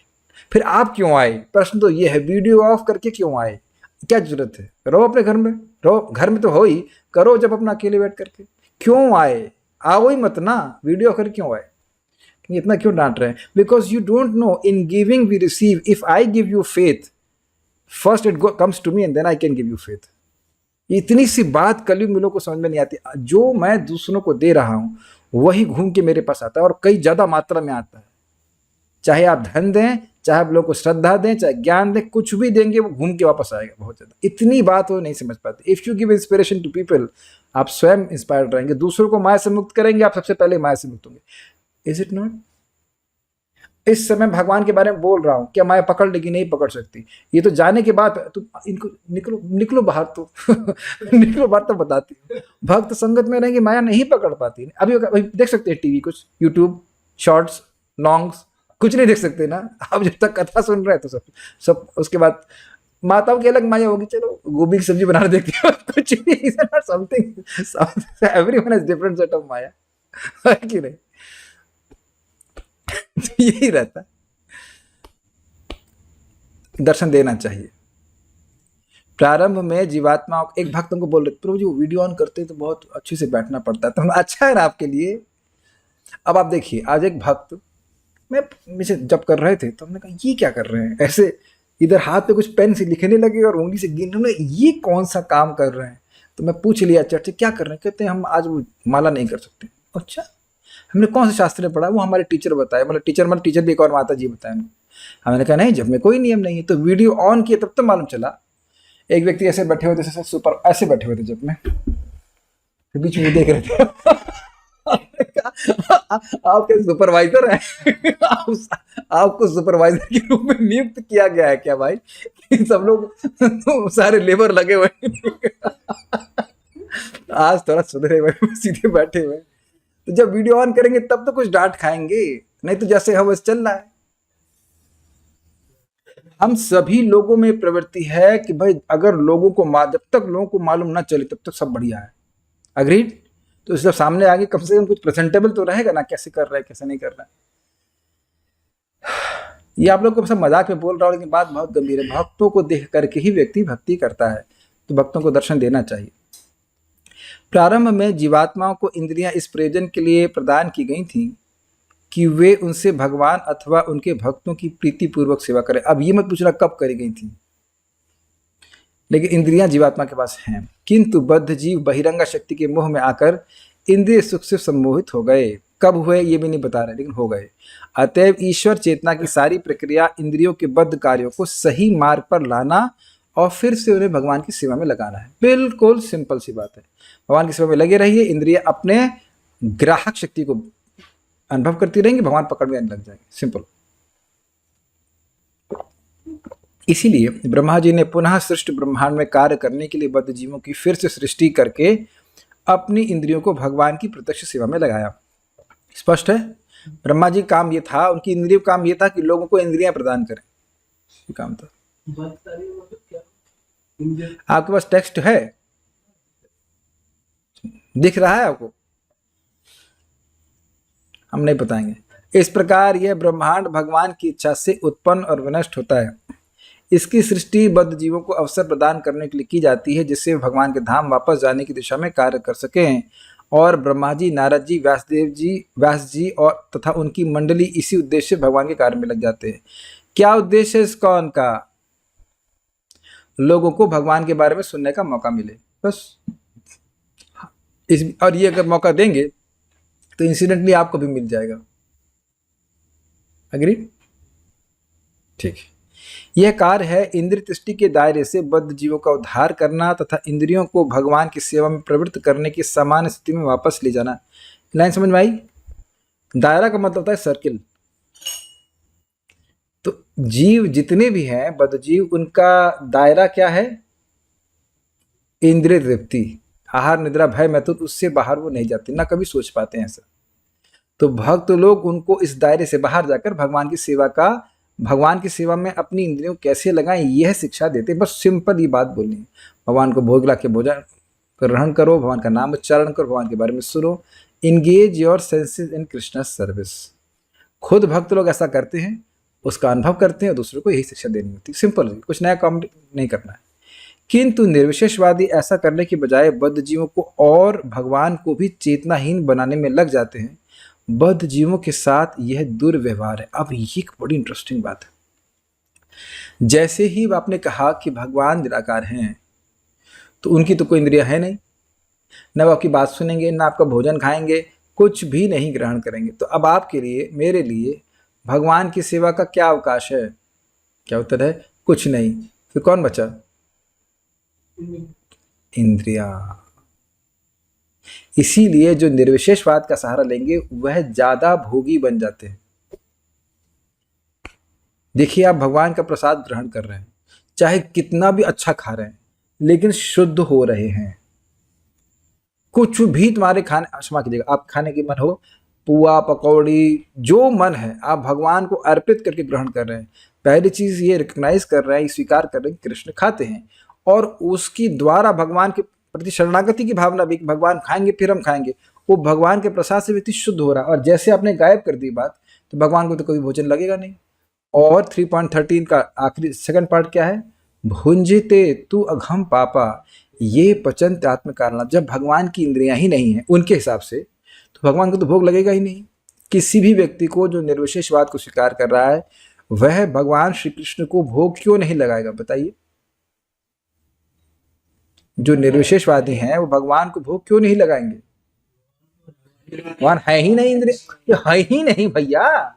फिर आप क्यों आए? प्रश्न तो ये है, वीडियो ऑफ करके क्यों आए? क्या जरूरत है? रहो अपने घर में, रहो, घर में तो हो ही, करो जब अपना अकेले बैठ करके। क्यों आए? आओ ही मत ना, वीडियो कर क्यों आए? इतना क्यों डांट रहे हैं? Because you don't know, in giving we receive. If I give you faith, first it comes to me and then I can give you faith. इतनी सी बात कलयुग में लोगों को समझ में नहीं आती। जो मैं दूसरों को दे रहा हूं वही घूम के मेरे पास आता है, और कई ज्यादा मात्रा में आता है। चाहे आप धन दें, चाहे आप लोगों को श्रद्धा दें, चाहे ज्ञान दें, कुछ भी देंगे वो घूम के वापस आएगा बहुत ज्यादा। इतनी बात वो नहीं समझ पाते। If you give inspiration to people, आप स्वयं इंस्पायर्ड रहेंगे, दूसरों को माया से मुक्त करेंगे, आप सबसे पहले माया से मुक्त होंगे। Is it not? इस समय भगवान के बारे में बोल रहा हूं, क्या माया पकड़ लेगी? नहीं पकड़ सकती। ये तो जाने के बाद तो इनको निकलो बाहर, तो निकलो बाहर, तो बताती हूँ। भक्त संगत में रहेंगे, माया नहीं पकड़ पाती। अभी देख सकते हैं टीवी, कुछ यूट्यूब शॉर्ट्स, लॉन्ग्स, कुछ नहीं देख सकते ना आप जब तक कथा सुन रहे हैं तो सब उसके बाद माताओं की अलग माया होगी, चलो गोभी की सब्जी बनाने देखती हो, कुछ भी something, everyone has different set of maya, है कि नहीं? तो यही रहता है, दर्शन देना चाहिए। प्रारंभ में जीवात्मा, एक भक्त हमको बोल रहे प्रभु जी वो वीडियो ऑन करते तो बहुत अच्छे से बैठना पड़ता है, तो अच्छा है ना आपके लिए। अब आप देखिए, आज एक भक्त मुझे जब कर रहे थे तो हमने कहा ये क्या कर रहे हैं, ऐसे इधर हाथ पे कुछ पेन से लिखने लगे और उंगली से गिनने, ये कौन सा काम कर रहे हैं? तो मैं पूछ लिया चर्चा क्या कर रहे हैं? कहते हैं हम आज वो माला नहीं कर सकते। अच्छा, हमने कौन से शास्त्र में पढ़ा? वो हमारे टीचर बताए, मतलब टीचर भी एक और माता जी बताए। हमने कहा नहीं, जब में कोई नियम नहीं है। तो वीडियो ऑन किए तब तो मालूम चला। एक व्यक्ति ऐसे बैठे हुए थे, सुपर ऐसे बैठे हुए थे, जब में बीच में देख रहे थे। आपके सुपरवाइजर हैं, आपको सुपरवाइजर के रूप में नियुक्त किया गया है क्या भाई? सब लोग सारे लेबर लगे हुए, आज थोड़ा सुधरे हुए, सीधे बैठे हुए। तो जब वीडियो ऑन करेंगे तब तो कुछ डांट खाएंगे, नहीं तो जैसे हम बस चल रहा है। हम सभी लोगों में प्रवृत्ति है कि भाई अगर लोगों को जब तक लोगों को मालूम ना चले तब तक सब बढ़िया है। अग्रीड? तो जब सामने आगे कम से कम कुछ प्रेजेंटेबल तो रहेगा ना, कैसे कर रहा है कैसे नहीं कर रहा है। ये आप लोग को सब मजाक में बोल रहा हूँ, लेकिन बात बहुत गंभीर है। भक्तों को देख करके ही व्यक्ति भक्ति करता है, तो भक्तों को दर्शन देना चाहिए। प्रारंभ में जीवात्माओं को इंद्रियां इस प्रयोजन के लिए प्रदान की गई थी कि वे उनसे भगवान अथवा उनके भक्तों की प्रीतिपूर्वक सेवा करें। अब ये मत पूछना कब करी गई थी, लेकिन इंद्रियां जीवात्मा के पास हैं। किंतु बद्ध जीव बहिरंगा शक्ति के मोह में आकर इंद्रिय सुख से सम्मोहित हो गए। कब हुए ये भी नहीं बता रहे, लेकिन हो गए। अतएव ईश्वर चेतना की सारी प्रक्रिया इंद्रियों के बद्ध कार्यों को सही मार्ग पर लाना और फिर से उन्हें भगवान की सेवा में लगाना है। बिल्कुल सिंपल सी बात है। भगवान की सेवा में लगे रहिए, इंद्रिय अपने ग्राहक शक्ति को अनुभव करती रहेंगी, भगवान पकड़ में आने लग जाएंगे। सिंपल। इसीलिए ब्रह्मा जी ने पुनः सृष्टि ब्रह्मांड में कार्य करने के लिए बद्ध जीवों की फिर से सृष्टि करके अपनी इंद्रियों को भगवान की प्रत्यक्ष सेवा में लगाया। स्पष्ट है। ब्रह्मा जी काम ये था, उनकी इंद्रियों काम ये था कि लोगों को इंद्रियां प्रदान करें, ये काम था। आपके पास टेक्स्ट है, दिख रहा है आपको? हम नहीं बताएंगे। इस प्रकार यह ब्रह्मांड भगवान की इच्छा से उत्पन्न और विनष्ट होता है। इसकी सृष्टि बद्ध जीवों को अवसर प्रदान करने के लिए की जाती है, जिससे वे भगवान के धाम वापस जाने की दिशा में कार्य कर सकें। और ब्रह्मा जी, नारद जी, व्यास जी और तथा उनकी मंडली इसी उद्देश्य से भगवान के कार्य में लग जाते हैं। क्या उद्देश्य है इसका? उनका लोगों को भगवान के बारे में सुनने का मौका मिले, बस। और ये अगर मौका देंगे तो इंसिडेंटली आपको भी मिल जाएगा। अग्री? ठीक है। यह कार्य है इंद्रिय दृष्टि के दायरे से बद्ध जीवों का उद्धार करना तथा इंद्रियों को भगवान की सेवा में प्रवृत्त करने की सामान्य स्थिति में वापस ले जाना। लाइन समझ में आई? दायरा का मतलब होता है सर्किल। तो जीव जितने भी हैं बद्ध जीव, उनका दायरा क्या है? इंद्रिय तृप्ति, आहार निद्रा भय मैथुन, उससे बाहर वो नहीं जाते, ना कभी सोच पाते हैं ऐसा। तो भक्त लोग उनको इस दायरे से बाहर जाकर भगवान की सेवा में अपनी इंद्रियों कैसे लगाएं, यह शिक्षा देते। बस सिंपल ये बात बोलनी है। भगवान को भोग ला के भोजन ग्रहण करो, भगवान का नाम उच्चारण करो, भगवान के बारे में सुनो। Engage your senses in Krishna service. खुद भक्त लोग ऐसा करते हैं, उसका अनुभव करते हैं और दूसरों को यही शिक्षा देनी होती है। सिंपल, कुछ नया काम नहीं करना है। किंतु निर्विशेषवादी ऐसा करने के बजाय बद्ध जीवों को और भगवान को भी चेतनाहीन बनाने में लग जाते हैं। बद्ध जीवों के साथ यह दुर्व्यवहार है। अब ये एक बड़ी इंटरेस्टिंग बात है। जैसे ही आपने कहा कि भगवान निराकार हैं, तो उनकी तो कोई इंद्रिया है नहीं, न वो आपकी बात सुनेंगे, न आपका भोजन खाएंगे, कुछ भी नहीं ग्रहण करेंगे। तो अब आपके लिए, मेरे लिए भगवान की सेवा का क्या अवकाश है? क्या उत्तर है? कुछ नहीं। फिर कौन बचा? इंद्रिया। इसीलिए जो निर्विशेषवाद का सहारा लेंगे वह ज्यादा भोगी बन जाते हैं। देखिए, आप भगवान का प्रसाद ग्रहण कर रहे हैं, चाहे कितना भी अच्छा खा रहे हैं, लेकिन शुद्ध हो रहे हैं। कुछ भी तुम्हारे खाने, क्षमा कीजिएगा, आप खाने की मन हो, पुआ पकौड़ी जो मन है, आप भगवान को अर्पित करके ग्रहण कर रहे हैं। पहली चीज ये रिकग्नाइज कर रहे हैं, स्वीकार कर रहे हैं कि कृष्ण खाते हैं, और उसकी द्वारा भगवान के प्रति शरणागति की भावना भी, भगवान खाएंगे फिर हम खाएंगे। वो भगवान के प्रसाद से व्यक्ति शुद्ध हो रहा है। और जैसे आपने गायब कर दी बात, तो भगवान को तो कभी भोजन लगेगा नहीं। और 3.13 का आखिरी सेकंड पार्ट क्या है? भुंजिते तू अघम पापा ये पचंत आत्म कारण। जब भगवान की इंद्रियां ही नहीं है उनके हिसाब से, तो भगवान को तो भोग लगेगा ही नहीं। किसी भी व्यक्ति को जो निर्विशेषवाद को स्वीकार कर रहा है, वह भगवान श्री कृष्ण को भोग क्यों नहीं लगाएगा? बताइए। जो निर्विशेषवादी हैं वो भगवान को भोग क्यों नहीं लगाएंगे? भगवान है ही नहीं, इंद्रिय है ही नहीं भैया।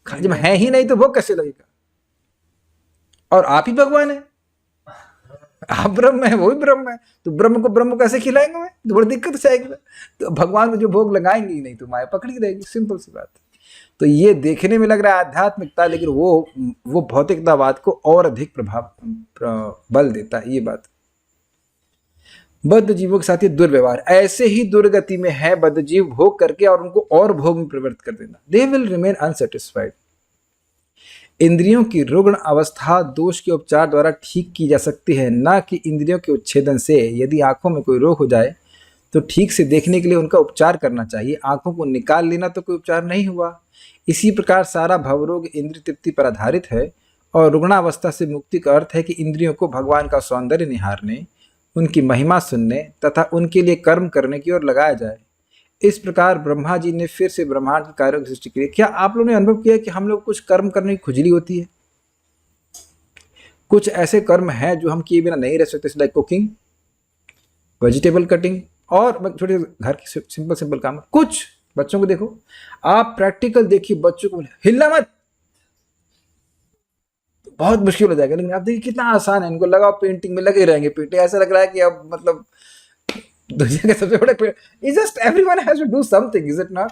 जब है ही नहीं तो भोग कैसे लगेगा? और आप ही भगवान है, आप ब्रह्म है, वो भी ब्रह्म है, तो ब्रह्म को ब्रह्म कैसे खिलाएंगे? मैं तो बड़ी दिक्कत जाएगी। तो भगवान को जो भोग लगाएंगे ही नहीं तो माया पकड़ी रहेगी। सिंपल सी बात। तो ये देखने में लग रहा है आध्यात्मिकता, लेकिन वो भौतिकतावाद को और अधिक बल देता है। ये बात बद्ध जीवों के साथ ये दुर्व्यवहार, ऐसे ही दुर्गति में है बद्ध जीव भोग करके और उनको और भोग में प्रवृत्त कर देना। They will remain unsatisfied. इंद्रियों की रुग्ण अवस्था दोष के उपचार द्वारा ठीक की जा सकती है, न कि इंद्रियों के उच्छेदन से। यदि आंखों में कोई रोग हो जाए तो ठीक से देखने के लिए उनका उपचार करना चाहिए। आंखों को निकाल लेना तो कोई उपचार नहीं हुआ। इसी प्रकार सारा भवरोग इंद्रिय तृप्ति पर आधारित है और रुग्णावस्था से मुक्ति का अर्थ है कि इंद्रियों को भगवान का सौंदर्य निहारने, उनकी महिमा सुनने तथा उनके लिए कर्म करने की ओर लगाया जाए। इस प्रकार ब्रह्मा जी ने फिर से ब्रह्मांड के कार्यों की सृष्टि की। क्या आप लोगों ने अनुभव किया कि हम लोग कुछ कर्म करने की खुजली होती है? कुछ ऐसे कर्म हैं जो हम किए बिना नहीं रह सकते, लाइक कुकिंग, वेजिटेबल कटिंग और छोटे घर के सिंपल काम। कुछ बच्चों को देखो, आप प्रैक्टिकल देखिए, बच्चों को हिलना मत, बहुत मुश्किल हो जाएगा। लेकिन आप देखिए कितना आसान है, इनको लगाओ पेंटिंग में लगे रहेंगे। पेंटिंग ऐसा लग रहा है कि अब मतलब दुनिया के सबसे बड़े is just everyone has to do something, is it not?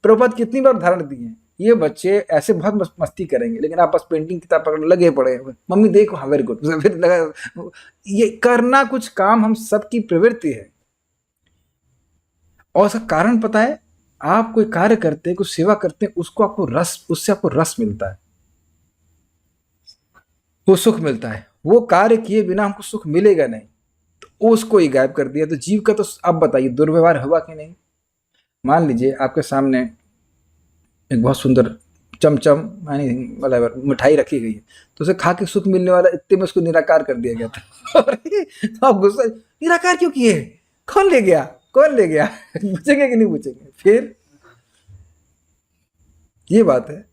Prabhupada कितनी बार उदाहरण दिए हैं, ये बच्चे ऐसे बहुत मस्ती करेंगे लेकिन आप बस पेंटिंग किताब पकड़ लगे पड़े हैं, मम्मी देखो, हाँ वेरी गुड, फिर लगा। ये करना कुछ काम हम सबकी प्रवृत्ति है। और उसका कारण पता है, आप कोई कार्य करते हैं, कुछ सेवा करते हैं, उसको आपको रस, उससे आपको रस मिलता है, वो सुख मिलता है। वो कार्य किए बिना हमको सुख मिलेगा नहीं, तो उसको ही गायब कर दिया। तो जीव का तो अब बताइए दुर्व्यवहार हुआ कि नहीं? मान लीजिए आपके सामने एक बहुत सुंदर चमचम मतलब मिठाई रखी गई है, तो उसे खा के सुख मिलने वाला, इतने में उसको निराकार कर दिया गया था। तो आप गुस्सा, निराकार क्यों किए? कौन ले गया, कौन ले गया? पूछेंगे कि नहीं पूछेंगे? फिर ये बात है।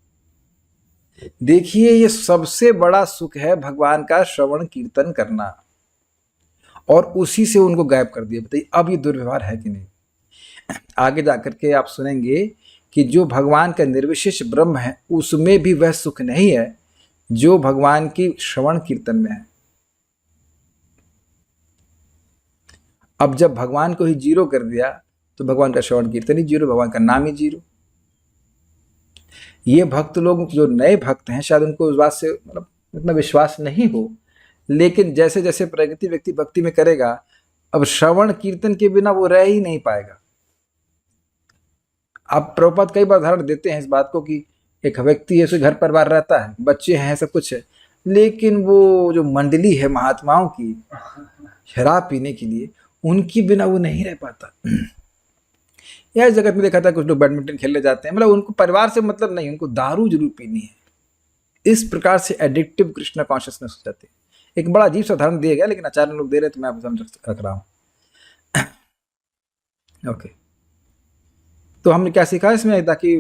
देखिए, ये सबसे बड़ा सुख है भगवान का श्रवण कीर्तन करना, और उसी से उनको गायब कर दिया। बताइए अब ये दुर्व्यवहार है कि नहीं? आगे जाकर के आप सुनेंगे कि जो भगवान का निर्विशेष ब्रह्म है उसमें भी वह सुख नहीं है जो भगवान की श्रवण कीर्तन में है। अब जब भगवान को ही जीरो कर दिया तो भगवान का श्रवण कीर्तन ही जीरो, भगवान का नाम ही जीरो। ये भक्त लोग जो नए भक्त हैं, शायद उनको उस बात से मतलब इतना विश्वास नहीं हो, लेकिन जैसे जैसे प्रगति व्यक्ति भक्ति में करेगा, अब श्रवण कीर्तन के बिना वो रह ही नहीं पाएगा। अब प्रभुपाद कई बार उदाहरण देते हैं इस बात को कि एक व्यक्ति है, उसके घर परिवार रहता है, बच्चे हैं, सब कुछ है, लेकिन वो जो मंडली है महात्माओं की शराब पीने के लिए, उनकी बिना वो नहीं रह पाता। यह जगत में देखा था कुछ लोग बैडमिंटन खेलने जाते हैं, मतलब उनको परिवार से मतलब नहीं, उनको दारू जरूर पीनी है। इस प्रकार से एडिक्टिव कृष्ण कॉन्शियसनेस हो जाती है। एक बड़ा अजीब सा उदाहरण दिया गया, लेकिन आचार्य लोग दे रहे तो मैं आपको समझ रख रहा हूँ। ओके, तो हमने क्या सीखा इसमें? ताकि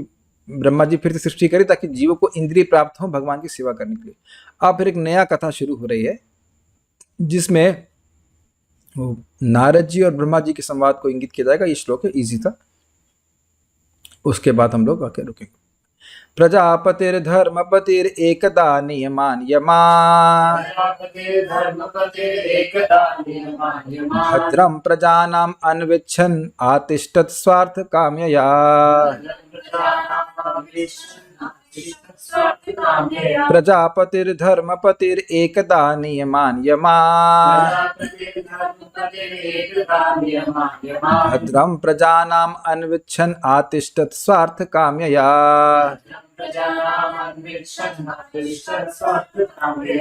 ब्रह्मा जी फिर से सृष्टि करी ताकि जीवों को इंद्रिय प्राप्त हो भगवान की सेवा करने के लिए। अब फिर एक नया कथा शुरू हो रही है जिसमें नारद जी और ब्रह्मा जी के संवाद को इंगित किया जाएगा। ये श्लोक है, इजी था। उसके बाद हम लोग आके रुकेंगे। प्रजापतिर्धर्मपतिर एकदा नियमान यमान भद्रं प्रजानाम् अन्विच्छन् आतिष्ठत् स्वार्थ कामयया। प्रजापतिर्धर्मपतिर एकदा नियमान यमान भद्रं प्रजानाम् अन्विच्छन् आतिष्ठत् स्वार्थ कामयया।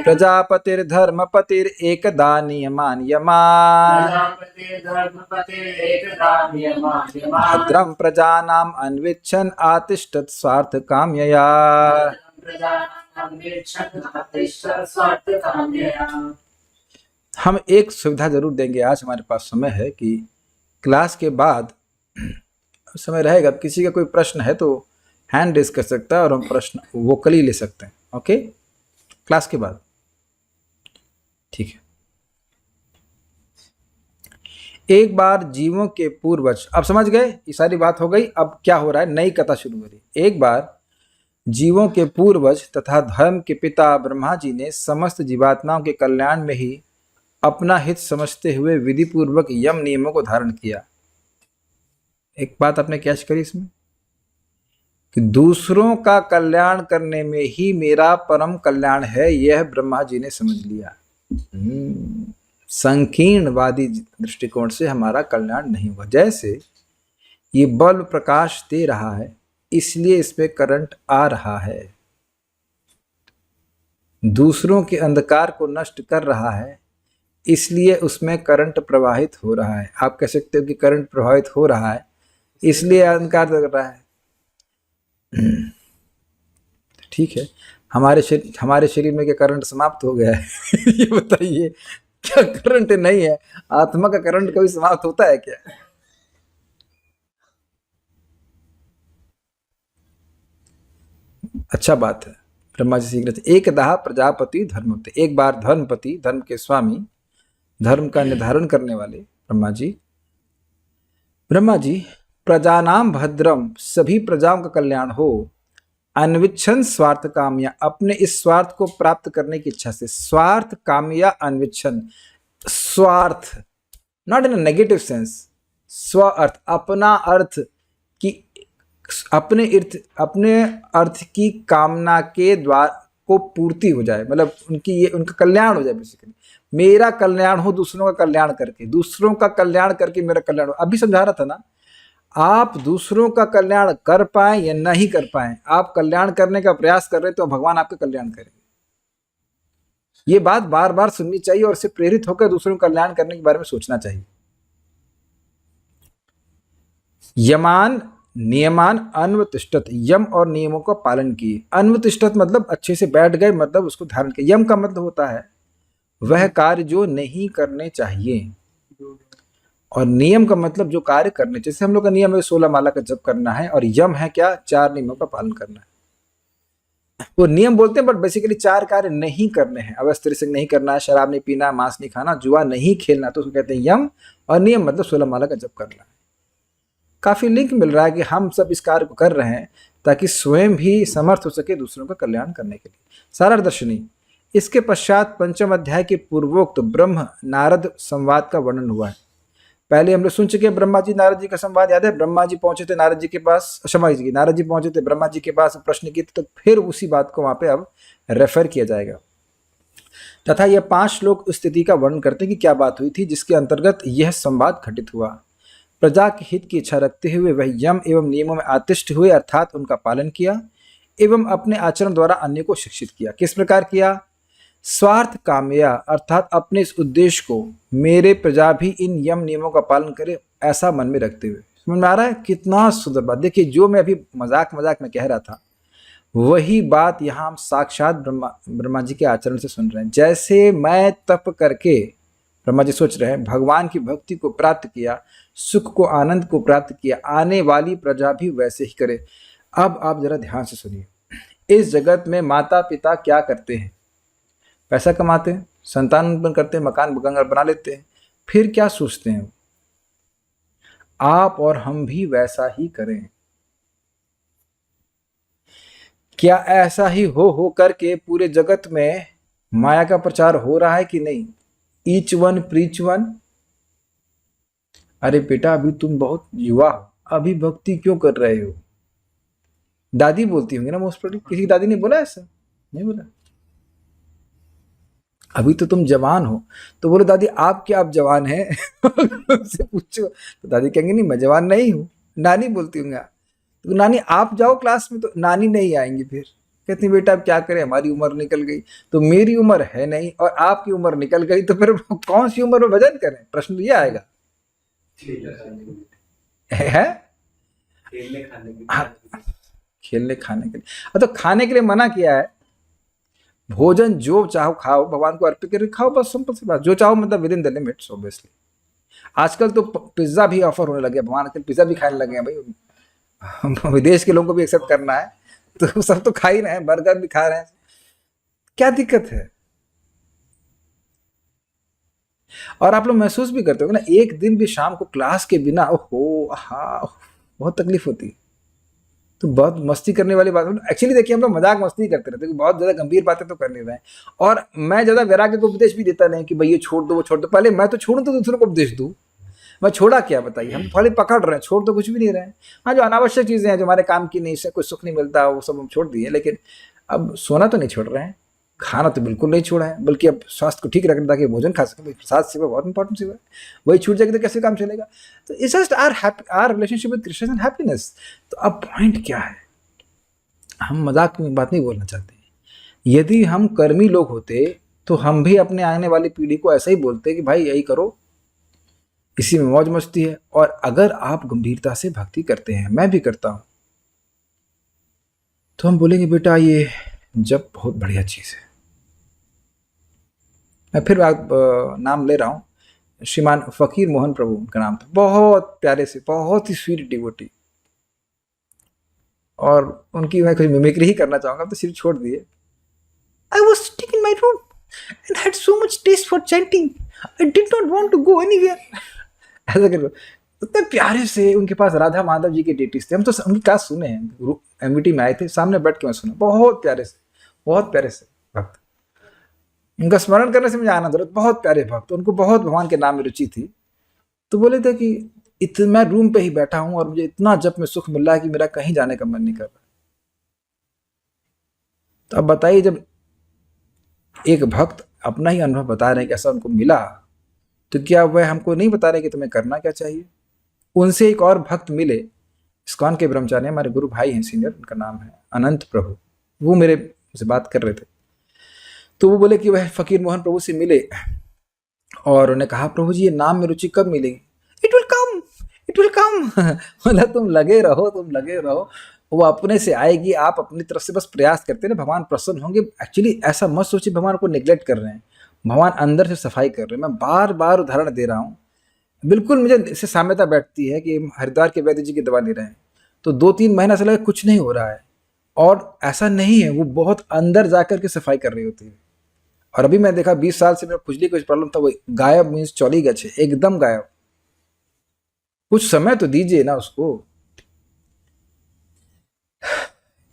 प्रजापतिर्धर्मपतिर एकदा नियमान यमान भद्रं प्रजानाम् अन्विच्छन् आतिष्ठत् स्वार्थ कामयया। हम एक सुविधा जरूर देंगे, आज हमारे पास समय है कि क्लास के बाद समय रहेगा, किसी का कोई प्रश्न है तो हैंड रेज कर सकता है और हम प्रश्न वोकली ले सकते हैं। ओके, क्लास के बाद, ठीक है। एक बार जीवों के पूर्वज, अब समझ गए, ये सारी बात हो गई। अब क्या हो रहा है, नई कथा शुरू हो रही है। एक बार जीवों के पूर्वज तथा धर्म के पिता ब्रह्मा जी ने समस्त जीवात्माओं के कल्याण में ही अपना हित समझते हुए विधि पूर्वक यम नियमों को धारण किया। एक बात आपने कैच करी इसमें कि दूसरों का कल्याण करने में ही मेरा परम कल्याण है, यह ब्रह्मा जी ने समझ लिया। संकीर्णवादी दृष्टिकोण से हमारा कल्याण नहीं होगा। जैसे ये बल्ब प्रकाश दे रहा है इसलिए इसमें करंट आ रहा है, दूसरों के अंधकार को नष्ट कर रहा है इसलिए उसमें करंट प्रवाहित हो रहा है। आप कह सकते हो कि करंट प्रवाहित हो रहा है इसलिए अंधकार कर रहा है। ठीक है, हमारे शरीर में क्या करंट समाप्त हो गया है? ये बताइए, क्या करंट नहीं है? आत्मा का करंट कभी समाप्त होता है क्या? अच्छा बात है। ब्रह्मा जी सीख रहे थे, एक दाह प्रजापति धर्मपति, एक बार धर्मपति, धर्म के स्वामी, धर्म का निर्धारण करने वाले ब्रह्मा जी प्रजानाम भद्रम, सभी प्रजाओं का कल्याण हो, अन्विच्छन स्वार्थ कामया, अपने इस स्वार्थ को प्राप्त करने की इच्छा से। स्वार्थ कामया अन्विच्छन, स्वार्थ not in a negative sense, स्व अर्थ, अपना अर्थ की, अपने अर्थ की कामना के द्वार को पूर्ति हो जाए, मतलब उनका कल्याण हो जाए। बेसिकली मेरा कल्याण हो दूसरों का कल्याण करके, दूसरों का कल्याण करके मेरा कल्याण हो। अभी समझा रहा था ना, आप दूसरों का कल्याण कर पाए या नहीं कर पाए, आप कल्याण करने का प्रयास कर रहे तो भगवान आपका कल्याण करेंगे। ये बात बार बार सुननी चाहिए और इससे प्रेरित होकर दूसरों का कल्याण करने के बारे में सोचना चाहिए। यमान नियमान अन्वतिष्ठत, यम और नियमों का पालन किए। अन्वतिष्ठत मतलब अच्छे से बैठ गए, मतलब उसको धारण किया। यम का मतलब होता है वह कार्य जो नहीं करने चाहिए, और नियम का मतलब जो कार्य करने। जैसे हम लोग का नियम है 16 माला का जप करना है, और यम है क्या? 4 नियमों का पालन करना है। वो नियम बोलते हैं बट बेसिकली 4 कार्य नहीं करने हैं। अवस्था से नहीं करना है, शराब नहीं पीना, मांस नहीं खाना, जुआ नहीं खेलना, तो उसको कहते हैं यम। और नियम मतलब 16 माला का जप करना है। काफी लिंक मिल रहा है कि हम सब इस कार्य को कर रहे हैं ताकि स्वयं भी समर्थ हो सके दूसरों का कल्याण करने के लिए। सारा दर्शनी। इसके पश्चात 5वें अध्याय के पूर्वोक्त ब्रह्म नारद संवाद का वर्णन हुआ है। पहले हम लोग सुन चुके हैं ब्रह्मा जी नारद जी का संवाद, याद है? ब्रह्मा जी पहुंचे थे नारद जी के पास, क्षमा कीजिए, नारद जी पहुंचे थे ब्रह्मा जी के पास, प्रश्न किए थे, तो फिर उसी बात को वहां पे अब रेफर किया जाएगा। तथा यह 5 श्लोक उस स्थिति का वर्णन करते हैं कि क्या बात हुई थी जिसके अंतर्गत यह संवाद घटित हुआ। प्रजा के हित की इच्छा रखते हुए वह यम एवं नियमों में आतिष्ठ हुए, अर्थात उनका पालन किया एवं अपने आचरण द्वारा अन्य को शिक्षित किया। किस प्रकार किया? स्वार्थ कामया, अर्थात अपने इस उद्देश्य को, मेरे प्रजा भी इन यम नियमों का पालन करे, ऐसा मन में रखते हुए। समझ में आ रहा है? कितना सुंदर बात। देखिए, जो मैं अभी मजाक में कह रहा था, वही बात यहाँ हम साक्षात ब्रह्मा जी के आचरण से सुन रहे हैं। जैसे मैं तप करके, ब्रह्मा जी सोच रहे हैं, भगवान की भक्ति को प्राप्त किया, सुख को, आनंद को प्राप्त किया, आने वाली प्रजा भी वैसे ही करे। अब आप जरा ध्यान से सुनिए। इस जगत में माता पिता क्या करते हैं? पैसा कमाते हैं, संतान उत्पन्न करते हैं, मकान बना लेते हैं, फिर क्या सोचते हैं? आप और हम भी वैसा ही करें। क्या ऐसा ही हो करके पूरे जगत में माया का प्रचार हो रहा है कि नहीं? Each one preach one. अरे बेटा, अभी तुम बहुत युवा हो, अभी भक्ति क्यों कर रहे हो? दादी बोलती होंगी ना मोस्ट प्रोबेबली। किसी की दादी ने बोला ऐसा? नहीं बोला। अभी तो तुम जवान हो, तो बोलो दादी आप क्या आप जवान हैं? उनसे पूछो तो दादी कहेंगे नहीं मैं जवान नहीं हूँ। नानी बोलती होंगे तो नानी आप जाओ क्लास में, तो नानी नहीं आएंगी। फिर कहती बेटा अब क्या करें, हमारी उम्र निकल गई। तो मेरी उम्र है नहीं और आपकी उम्र निकल गई, तो फिर कौन सी उम्र में भजन करें? प्रश्न तो ये आएगा है? खेलने खाने के लिए, तो खाने के लिए मना किया है। भोजन जो चाहो खाओ, भगवान को अर्पित करके खाओ, बस सिंपल सी बात। जो चाहो मतलब with in the limits obviously. आजकल तो पिज्जा भी ऑफर होने लगे, भगवान के पिज्जा भी खाने लगे हैं भाई। विदेश के लोगों को भी एक्सेप्ट करना है, तो सब तो खा ही रहे हैं, बर्गर भी खा रहे हैं, क्या दिक्कत है? और आप लोग महसूस भी करते हो ना, एक दिन भी शाम को क्लास के बिना, ओहो हाँ, बहुत तकलीफ होती है। तो बहुत मस्ती करने वाली बात है। एक्चुअली देखिए, हम लोग मजाक मस्ती करते रहते हैं, बहुत ज्यादा गंभीर बातें तो कर नहीं रहे हैं। और मैं ज्यादा वैराग्य को उपदेश भी देता नहीं कि भाई ये छोड़ दो वो छोड़ दो। पहले मैं तो छोड़ू तो दूसरों को उपदेश दूं। मैं छोड़ा क्या बताइए? हम थोड़ी पकड़ रहे हैं, छोड़ तो कुछ भी नहीं रहे हैं। हाँ, जो अनावश्यक चीजें हैं जो हमारे काम की नहीं, से कोई सुख नहीं मिलता, वो सब हम छोड़ दिए। लेकिन अब सोना तो नहीं छोड़ रहे हैं, खाना तो बिल्कुल नहीं छोड़ा है, बल्कि अब स्वास्थ्य को ठीक रखना ताकि भोजन खा सके। प्रसाद सेवा बहुत इंपॉर्टेंट सेवा है, वही छूट जाएगी तो कैसे काम चलेगा? तो it's just our relationship with Krishna and happiness. तो अब पॉइंट क्या है? हम मजाक में बात नहीं बोलना चाहते। यदि हम कर्मी लोग होते तो हम भी अपने आने वाली पीढ़ी को ऐसा ही बोलते हैं कि भाई यही करो, इसी में मौज मस्ती है। और अगर आप गंभीरता से भक्ति करते हैं, मैं भी करता हूं, तो हम बोलेंगे बेटा ये जब बहुत बढ़िया चीज है। मैं फिर नाम ले रहा हूं, श्रीमान फकीर मोहन प्रभु उनका नाम था, बहुत प्यारे से, बहुत ही स्वीट डिवोटी। और उनकी मैं कुछ मिमिक्री ही करना चाहूंगा, तो सिर्फ छोड़ दिए। I was sitting in my room and had so much taste for chanting. I did not want to go anywhere. ऐसा करके उतने प्यारे से, उनके पास राधा माधव जी के डेटिस थे, हम तो उनकी क्लास सुने हैं, एमवीटी में आए थे, सामने बैठ के मैं सुना, बहुत प्यारे से, बहुत प्यारे से भक्त। उनका स्मरण करने से मुझे आनंद हो रहा, बहुत प्यारे भक्त, उनको बहुत भगवान के नाम में रुचि थी। तो बोले थे कि मैं रूम पे ही बैठा हूं और मुझे इतना जप में सुख मिल रहा है कि मेरा कहीं जाने का मन नहीं कर रहा। तो अब बताइए, जब एक भक्त अपना ही अनुभव बता रहे हैं कि ऐसा उनको मिला, तो क्या वह हमको नहीं बता रहे कि तुम्हें करना क्या चाहिए? उनसे एक और भक्त मिले, इस्कॉन के ब्रह्मचारी, हमारे गुरु भाई हैं सीनियर, उनका नाम है अनंत प्रभु। वो मेरे से बात कर रहे थे, तो वो बोले कि वह फकीर मोहन प्रभु से मिले और उन्हें कहा, प्रभु जी ये नाम में रुचि कब मिलेगी? It will come, it will come. मतलब तुम लगे रहो, तुम लगे रहो, वो अपने से आएगी। आप अपनी तरफ से बस प्रयास करते रहे, भगवान प्रसन्न होंगे। एक्चुअली ऐसा मत सोचिए भगवान को निग्लेक्ट कर रहे हैं, भगवान अंदर से सफाई कर रहे हैं। मैं बार बार उदाहरण दे रहा हूँ, बिल्कुल मुझे इससे साम्यता बैठती है कि हरिद्वार के वैद्य जी की दवा ले रहे हैं, तो 2-3 महीना से लगा कुछ नहीं हो रहा है, और ऐसा नहीं है, वो बहुत अंदर जाकर के सफाई कर रही होती है। और अभी मैं देखा 20 साल से मेरा खुजली कुछ प्रॉब्लम था, वो गायब, मीन्स चौली गए, एकदम गायब। कुछ समय तो दीजिए ना उसको।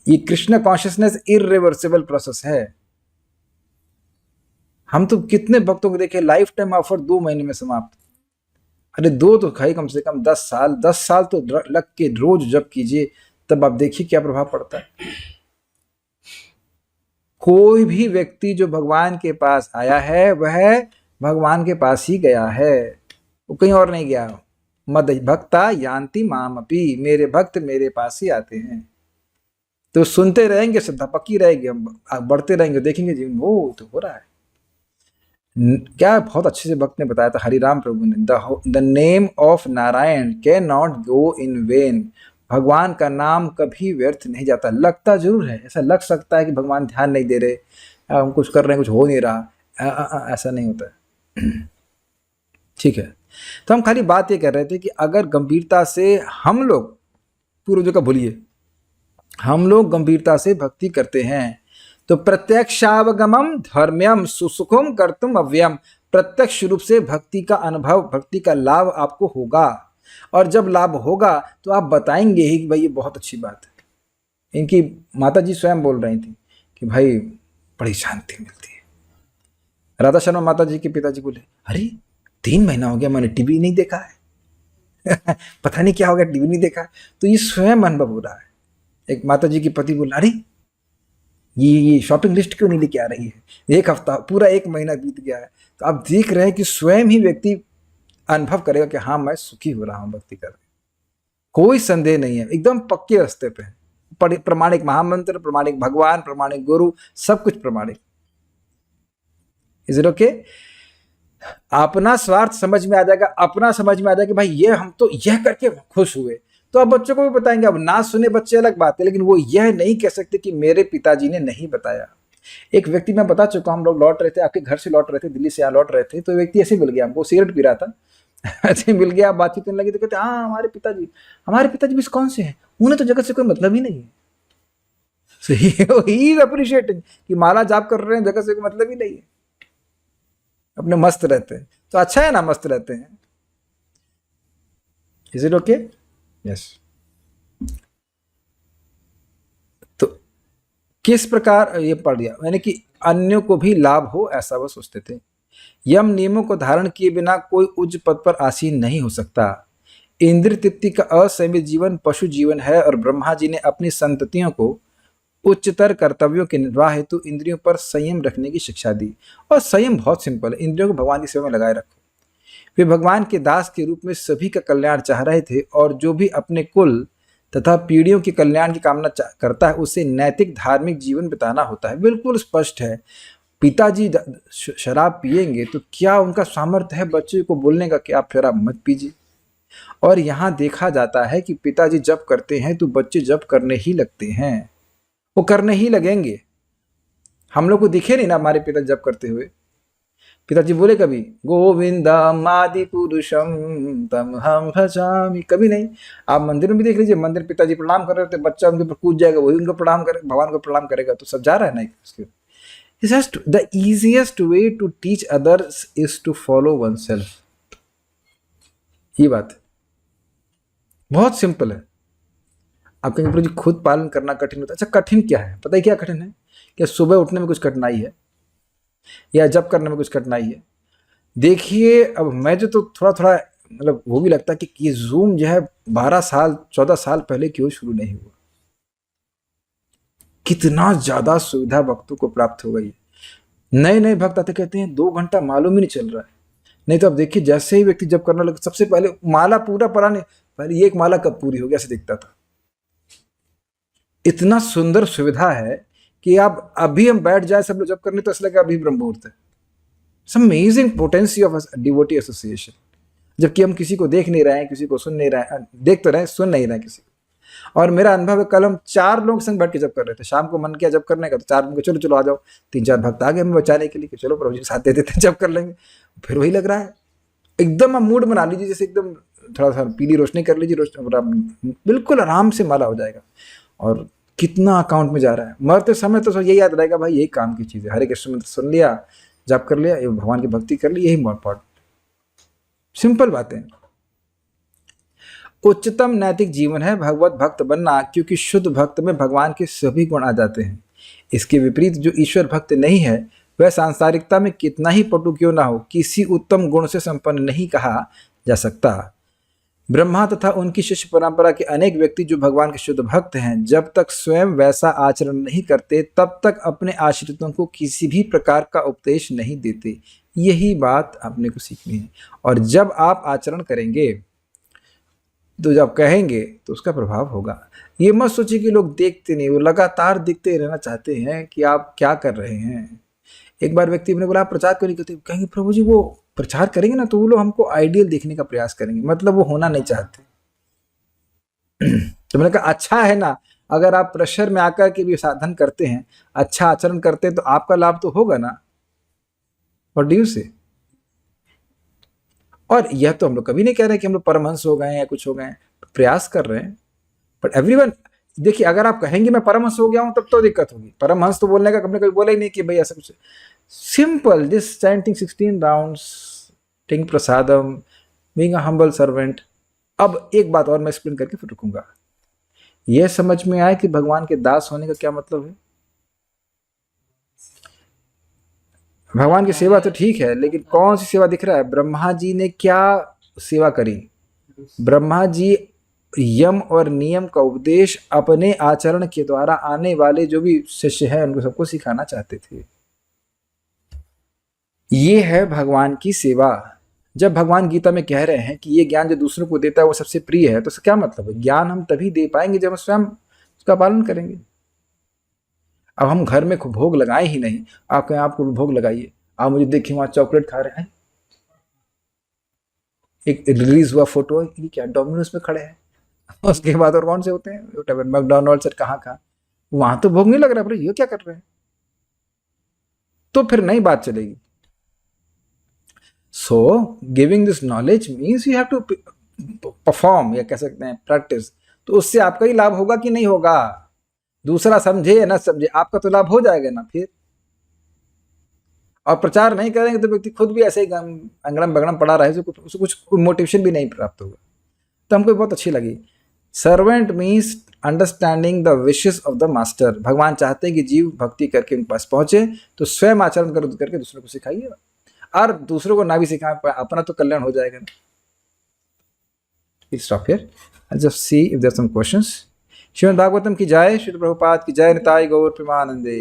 ये कृष्ण कॉन्शियसनेस इररिवर्सिबल प्रोसेस है। हम तो कितने भक्तों को देखे, लाइफ टाइम ऑफर 2 महीने में समाप्त। अरे 2 तो खाई, कम से कम 10 साल, 10 साल तो लग के रोज जप कीजिए, तब आप देखिए क्या प्रभाव पड़ता है। कोई भी व्यक्ति जो भगवान के पास आया है वह भगवान के पास ही गया है, वो कहीं और नहीं गया। मद भक्ता यान्ति माम अपि, मेरे भक्त मेरे पास ही आते हैं। तो सुनते रहेंगे, श्रद्धा पक्की रहेगी, हम बढ़ते रहेंगे, देखेंगे जीवन वो तो हो रहा है। क्या बहुत अच्छे से भक्त ने बताया था, हरिराम प्रभु ने, the name of Narayan can not go in when. भगवान का नाम कभी व्यर्थ नहीं जाता। लगता जरूर है, ऐसा लग सकता है कि भगवान ध्यान नहीं दे रहे, हम कुछ कर रहे हैं, कुछ हो नहीं रहा, ऐसा नहीं होता है। ठीक है, तो हम खाली बात ये कर रहे थे कि अगर गंभीरता से हम लोग, पूर्वजों का भूलिए, हम लोग गंभीरता से भक्ति करते हैं तो प्रत्यक्षावगमम धर्म्यम सुसुखम कर्तुम अव्ययम, प्रत्यक्ष रूप से भक्ति का अनुभव, भक्ति का लाभ आपको होगा। और जब लाभ होगा तो आप बताएंगे ही कि भाई ये बहुत अच्छी बात है। इनकी माता जी स्वयं बोल रही थी कि भाई बड़ी शांति मिलती है। राधा शर्मा माता जी के पिताजी बोले, अरे 3 महीना हो गया मैंने टीवी नहीं देखा है। पता नहीं क्या हो गया, टीवी नहीं देखा। तो ये स्वयं अनुभव हो रहा है। एक माता जी के पति बोला, अरे ये शॉपिंग लिस्ट क्यों नहीं लेके आ रही है? 1 हफ्ता, पूरा 1 महीना बीत गया है। तो आप देख रहे हैं कि स्वयं ही व्यक्ति अनुभव करेगा कि हाँ मैं सुखी हो रहा हूं भक्ति कर। कोई संदेह नहीं है, एकदम पक्के रास्ते पे है। प्रमाणिक महामंत्र, प्रमाणिक भगवान, प्रमाणिक गुरु, सब कुछ प्रमाणिक। Is it okay? अपना स्वार्थ समझ में आ जाएगा, अपना समझ में आ जाएगा कि भाई ये हम तो यह करके खुश हुए, तो आप बच्चों को भी बताएंगे। अब ना सुने बच्चे अलग बात है, लेकिन वो यह नहीं कह सकते कि मेरे पिताजी ने नहीं बताया। एक व्यक्ति मैं बता चुका, हम लोग लौट रहे थे, आपके घर से लौट रहे थे, दिल्ली से यहाँ लौट रहे थे, तो व्यक्ति ऐसे मिल गया हमको, सिगरेट पी रहा था। ऐसे मिल गया, बातचीत करने लगी, तो कहते हाँ हमारे पिताजी भी कौन से हैं, उन्हें तो जगत से कोई मतलब ही नहीं है। So he is appreciating कि माला जाप कर रहे हैं, जगत से कोई मतलब ही नहीं है, अपने मस्त रहते हैं। तो अच्छा है ना, मस्त रहते हैं। Is it okay? यस। तो किस प्रकार ये पढ़ दिया मैंने कि अन्यों को भी लाभ हो, ऐसा वह सोचते थे। यम नियमों को धारण किए बिना कोई उच्च पद पर आसीन नहीं हो सकता। इंद्रिय तृप्ति का असंयमित जीवन पशु जीवन है, और ब्रह्मा जी ने अपनी संततियों को उच्चतर कर्तव्यों के निर्वाह हेतु इंद्रियों पर संयम रखने की शिक्षा दी। और संयम बहुत सिंपल है, इंद्रियों को भगवान की सेवा में लगाए रखो। वे भगवान के दास के रूप में सभी का कल्याण चाह रहे थे, और जो भी अपने कुल तथा पीढ़ियों के कल्याण की कामना करता है उसे नैतिक धार्मिक जीवन बिताना होता है। बिल्कुल स्पष्ट है, पिताजी शराब पिएंगे तो क्या उनका सामर्थ्य है बच्चे को बोलने का कि आप शराब मत पीजिए? और यहाँ देखा जाता है कि पिताजी जप करते हैं तो बच्चे जप करने ही लगते हैं, वो करने ही लगेंगे। हम लोग को दिखे नहीं ना हमारे पिता जप करते हुए? पिताजी बोले कभी गोविंदम आदि पुरुषम तम हम भजामि? कभी नहीं। आप मंदिर में भी देख लीजिए, मंदिर पिताजी प्रणाम कर रहे थे, बच्चा उनके ऊपर कूद जाएगा, वही उनको प्रणाम करे, भगवान को प्रणाम करेगा, तो सब जा रहा है ना उसके। Just the easiest way to teach others is to follow oneself। ये बात है, बहुत सिंपल है। आप कहेंगे प्रभु जी खुद पालन करना कठिन होता है। अच्छा कठिन क्या है? पता है क्या कठिन है? क्या सुबह उठने में कुछ कठिनाई है या जब करने में कुछ कठिनाई है? देखिए अब मैं जो तो थोड़ा थोड़ा मतलब वो भी लगता है कि ये जूम जो है 12 साल 14 साल पहले क्यों शुरू नहीं हुआ? कितना ज्यादा सुविधा भक्तों को प्राप्त हो गई है। नए नए भक्त आते कहते हैं 2 घंटा मालूम ही नहीं चल रहा है। नहीं तो अब देखिए जैसे ही व्यक्ति जब करने लगे सबसे पहले माला पूरा पढ़ा नहीं, पहले ये एक माला कब पूरी होगी ऐसे दिखता था। इतना सुंदर सुविधा है कि आप अभी हम बैठ जाए सब लोग जब करने तो ऐसा लगे अभी ब्रह्म मुहूर्त है। Amazing potency of devotee association. जबकि हम किसी को देख नहीं रहे हैं, किसी को सुन नहीं रहे हैं, देख तो रहे सुन नहीं रहे किसी को। और मेरा अनुभव है कल हम 4 लोग संग बैठ के जब कर रहे थे, शाम को मन किया जब करने का तो 4 लोग चलो चलो आ जाओ। 3-4 भक्त आ गए हमें बचाने के लिए कि चलो प्रभु जी के साथ दे देते जब कर लेंगे। फिर वही लग रहा है एकदम आप मूड बना लीजिए, जैसे एकदम थोड़ा सा पीली रोशनी कर लीजिए, बिल्कुल आराम से माला हो जाएगा। और कितना अकाउंट में जा रहा है। मरते समय तो यही याद रहेगा भाई यही काम की चीज़ है, हरे कृष्ण मंत्र सुन लिया, जप कर लिया, भगवान की भक्ति कर ली, यही इम्पोर्टेंट सिंपल बातें। उच्चतम नैतिक जीवन है भगवत भक्त बनना, क्योंकि शुद्ध भक्त में भगवान के सभी गुण आ जाते हैं। इसके विपरीत जो ईश्वर भक्त नहीं है वह सांसारिकता में कितना ही पटु क्यों ना हो, किसी उत्तम गुण से संपन्न नहीं कहा जा सकता। ब्रह्मा तथा उनकी शिष्य परंपरा के अनेक व्यक्ति जो भगवान के शुद्ध भक्त हैं, जब तक स्वयं वैसा आचरण नहीं करते तब तक अपने आश्रितों को किसी भी प्रकार का उपदेश नहीं देते। यही बात आपने को सीखनी है। और जब आप आचरण करेंगे तो जब कहेंगे तो उसका प्रभाव होगा। ये मत सोचिए कि लोग देखते नहीं, वो लगातार दिखते रहना चाहते हैं कि आप क्या कर रहे हैं। एक बार व्यक्ति ने बोला आप प्रचार क्यों नहीं करते? कहेंगे प्रभु जी वो प्रचार करेंगे ना तो वो लोग हमको आइडियल देखने का प्रयास करेंगे, मतलब वो होना नहीं चाहते। तो मैंने कहा अच्छा है ना, अगर आप प्रेशर में आकर के भी साधन करते हैं, अच्छा आचरण करते हैं तो आपका लाभ तो होगा ना। व्हाट डू यू से? और यह तो हम लोग कभी नहीं कह रहे कि हम लोग परमहंस हो गए हैं या कुछ हो गए हैं, प्रयास कर रहे हैं। बट एवरीवन देखिए अगर आप कहेंगे मैं परमहंस हो गया हूं तब तो दिक्कत होगी। परमहंस तो बोलने का हमने कभी बोला ही नहीं कि भाई ऐसा कुछ। सिंपल दिस चैंटिंग 16 राउंड्स, टिंग प्रसादम, बीइंग अ हम्बल सर्वेंट। अब एक बात और मैं एक्सप्लेन करके फिर रुकूंगा। यह समझ में आए कि भगवान के दास होने का क्या मतलब है। भगवान की सेवा तो ठीक है, लेकिन कौन सी सेवा दिख रहा है? ब्रह्मा जी ने क्या सेवा करी? ब्रह्मा जी यम और नियम का उपदेश अपने आचरण के द्वारा आने वाले जो भी शिष्य हैं उनको सबको सिखाना चाहते थे। ये है भगवान की सेवा। जब भगवान गीता में कह रहे हैं कि ये ज्ञान जो दूसरों को देता है वो सबसे प्रिय है, तो उसका क्या मतलब है? ज्ञान हम तभी दे पाएंगे जब हम स्वयं उसका पालन करेंगे। अब हम घर में भोग लगाए ही नहीं, आप कहें आपको भोग लगाइए, आप मुझे देखिए वहां चॉकलेट खा रहे हैं। एक रिलीज हुआ फोटो है कि क्या डोमिनोज में खड़े हैं, उसके बाद और कौन से होते हैं मैकडोनल्ड्स और कहाँ वहां तो भोग नहीं लग रहा, ये क्या कर रहे हैं? तो फिर नई बात चलेगी। So giving this knowledge means you have to perform, या कह सकते हैं प्रैक्टिस। तो उससे आपका ही लाभ होगा कि नहीं होगा? दूसरा समझे या ना समझे, आपका तो लाभ हो जाएगा ना फिर। और प्रचार नहीं करेंगे तो व्यक्ति खुद भी ऐसे ही अंगड़म बगड़म पड़ा रहे, उसको कुछ मोटिवेशन भी नहीं प्राप्त होगा। तो हमको बहुत अच्छी लगी। Servant means understanding the wishes of the master. भगवान चाहते हैं कि जीव भक्ति करके उनके पास पहुंचे, तो स्वयं आचरण करके दूसरों को सिखाइए, और दूसरों को ना भी सिखा अपना तो कल्याण हो जाएगा ना। Stop here, just see if there some questions. Shrimad Bhagavatam की जय, श्री प्रभुपाद की जय, निताई गौर प्रेमानंदे।